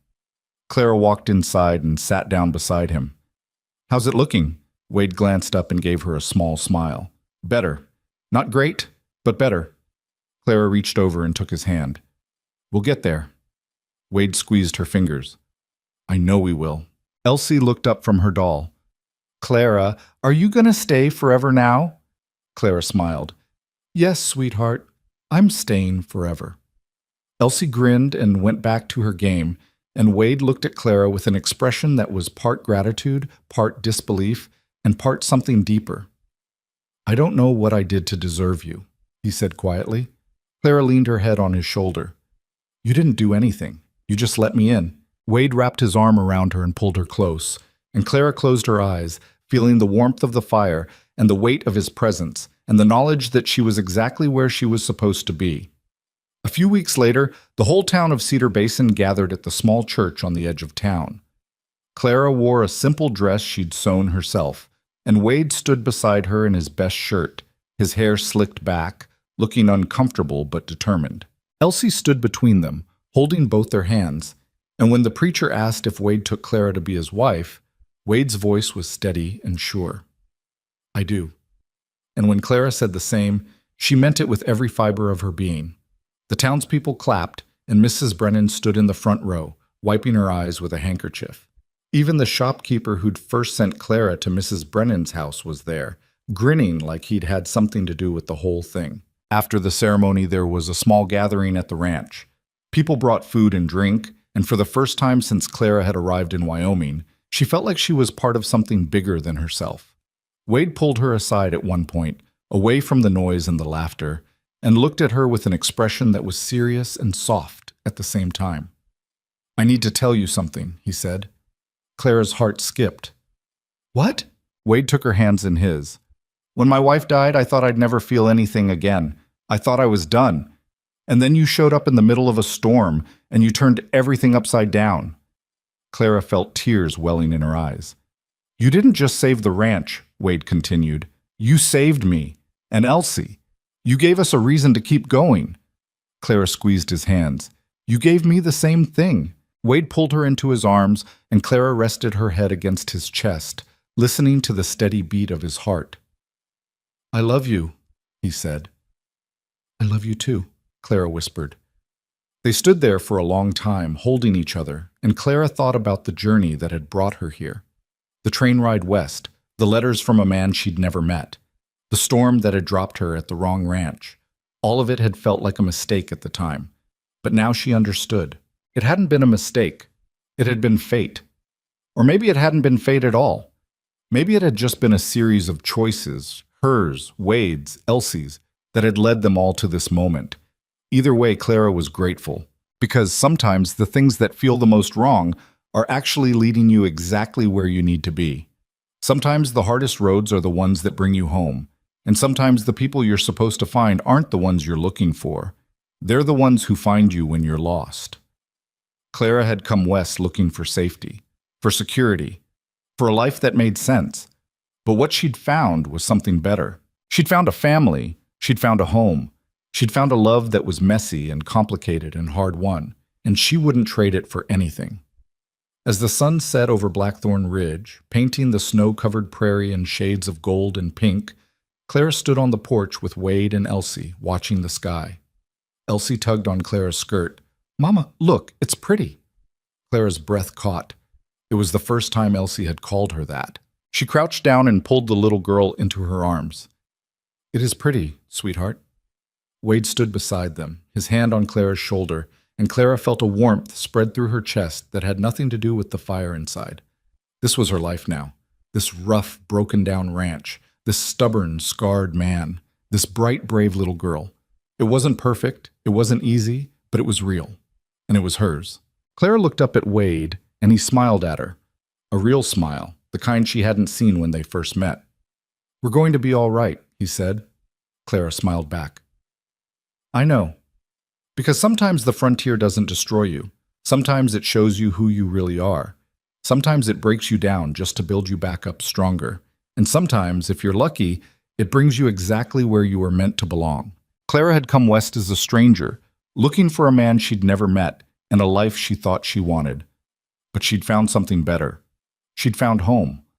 Clara walked inside and sat down beside him. "How's it looking?" Wade glanced up and gave her a small smile. "Better. Not great, but better." Clara reached over and took his hand. "We'll get there." Wade squeezed her fingers. "I know we will." Elsie looked up from her doll. "Clara, are you going to stay forever now?" Clara smiled. "Yes, sweetheart. I'm staying forever." Elsie grinned and went back to her game, and Wade looked at Clara with an expression that was part gratitude, part disbelief, and part something deeper. "I don't know what I did to deserve you," he said quietly. Clara leaned her head on his shoulder. "You didn't do anything. You just let me in." Wade wrapped his arm around her and pulled her close, and Clara closed her eyes, feeling the warmth of the fire and the weight of his presence, and the knowledge that she was exactly where she was supposed to be. A few weeks later, the whole town of Cedar Basin gathered at the small church on the edge of town. Clara wore a simple dress she'd sewn herself, and Wade stood beside her in his best shirt, his hair slicked back, looking uncomfortable but determined. Elsie stood between them, holding both their hands, and when the preacher asked if Wade took Clara to be his wife, Wade's voice was steady and sure. "I do." And when Clara said the same, she meant it with every fiber of her being. The townspeople clapped, and Mrs. Brennan stood in the front row, wiping her eyes with a handkerchief. Even the shopkeeper who'd first sent Clara to Mrs. Brennan's house was there, grinning like he'd had something to do with the whole thing. After the ceremony, there was a small gathering at the ranch. People brought food and drink, and for the first time since Clara had arrived in Wyoming, she felt like she was part of something bigger than herself. Wade pulled her aside at one point, away from the noise and the laughter, and looked at her with an expression that was serious and soft at the same time. "I need to tell you something," he said. Clara's heart skipped. "What?" Wade took her hands in his. "When my wife died, I thought I'd never feel anything again. I thought I was done. And then you showed up in the middle of a storm, and you turned everything upside down." Clara felt tears welling in her eyes. "You didn't just save the ranch," Wade continued. "You saved me. And Elsie. You gave us a reason to keep going." Clara squeezed his hands. "You gave me the same thing." Wade pulled her into his arms, and Clara rested her head against his chest, listening to the steady beat of his heart. "I love you," he said. "I love you too," Clara whispered. They stood there for a long time, holding each other, and Clara thought about the journey that had brought her here. The train ride west, the letters from a man she'd never met, the storm that had dropped her at the wrong ranch. All of it had felt like a mistake at the time, but now she understood. It hadn't been a mistake. It had been fate. Or maybe it hadn't been fate at all. Maybe it had just been a series of choices, hers, Wade's, Elsie's, that had led them all to this moment. Either way, Clara was grateful, because sometimes the things that feel the most wrong are actually leading you exactly where you need to be. Sometimes the hardest roads are the ones that bring you home, and sometimes the people you're supposed to find aren't the ones you're looking for. They're the ones who find you when you're lost. Clara had come west looking for safety, for security, for a life that made sense. But what she'd found was something better. She'd found a family. She'd found a home. She'd found a love that was messy and complicated and hard-won, and she wouldn't trade it for anything. As the sun set over Blackthorn Ridge, painting the snow-covered prairie in shades of gold and pink, Clara stood on the porch with Wade and Elsie, watching the sky. Elsie tugged on Clara's skirt. "Mama, look, it's pretty." Clara's breath caught. It was the first time Elsie had called her that. She crouched down and pulled the little girl into her arms. "It is pretty, sweetheart." Wade stood beside them, his hand on Clara's shoulder, and Clara felt a warmth spread through her chest that had nothing to do with the fire inside. This was her life now. This rough, broken-down ranch. This stubborn, scarred man. This bright, brave little girl. It wasn't perfect. It wasn't easy, but it was real. And it was hers. Clara looked up at Wade, and he smiled at her. A real smile, the kind she hadn't seen when they first met. "We're going to be all right," he said. Clara smiled back. "I know. Because sometimes the frontier doesn't destroy you. Sometimes it shows you who you really are. Sometimes it breaks you down just to build you back up stronger. And sometimes, if you're lucky, it brings you exactly where you were meant to belong." Clara had come west as a stranger, looking for a man she'd never met and a life she thought she wanted. But she'd found something better. She'd found home.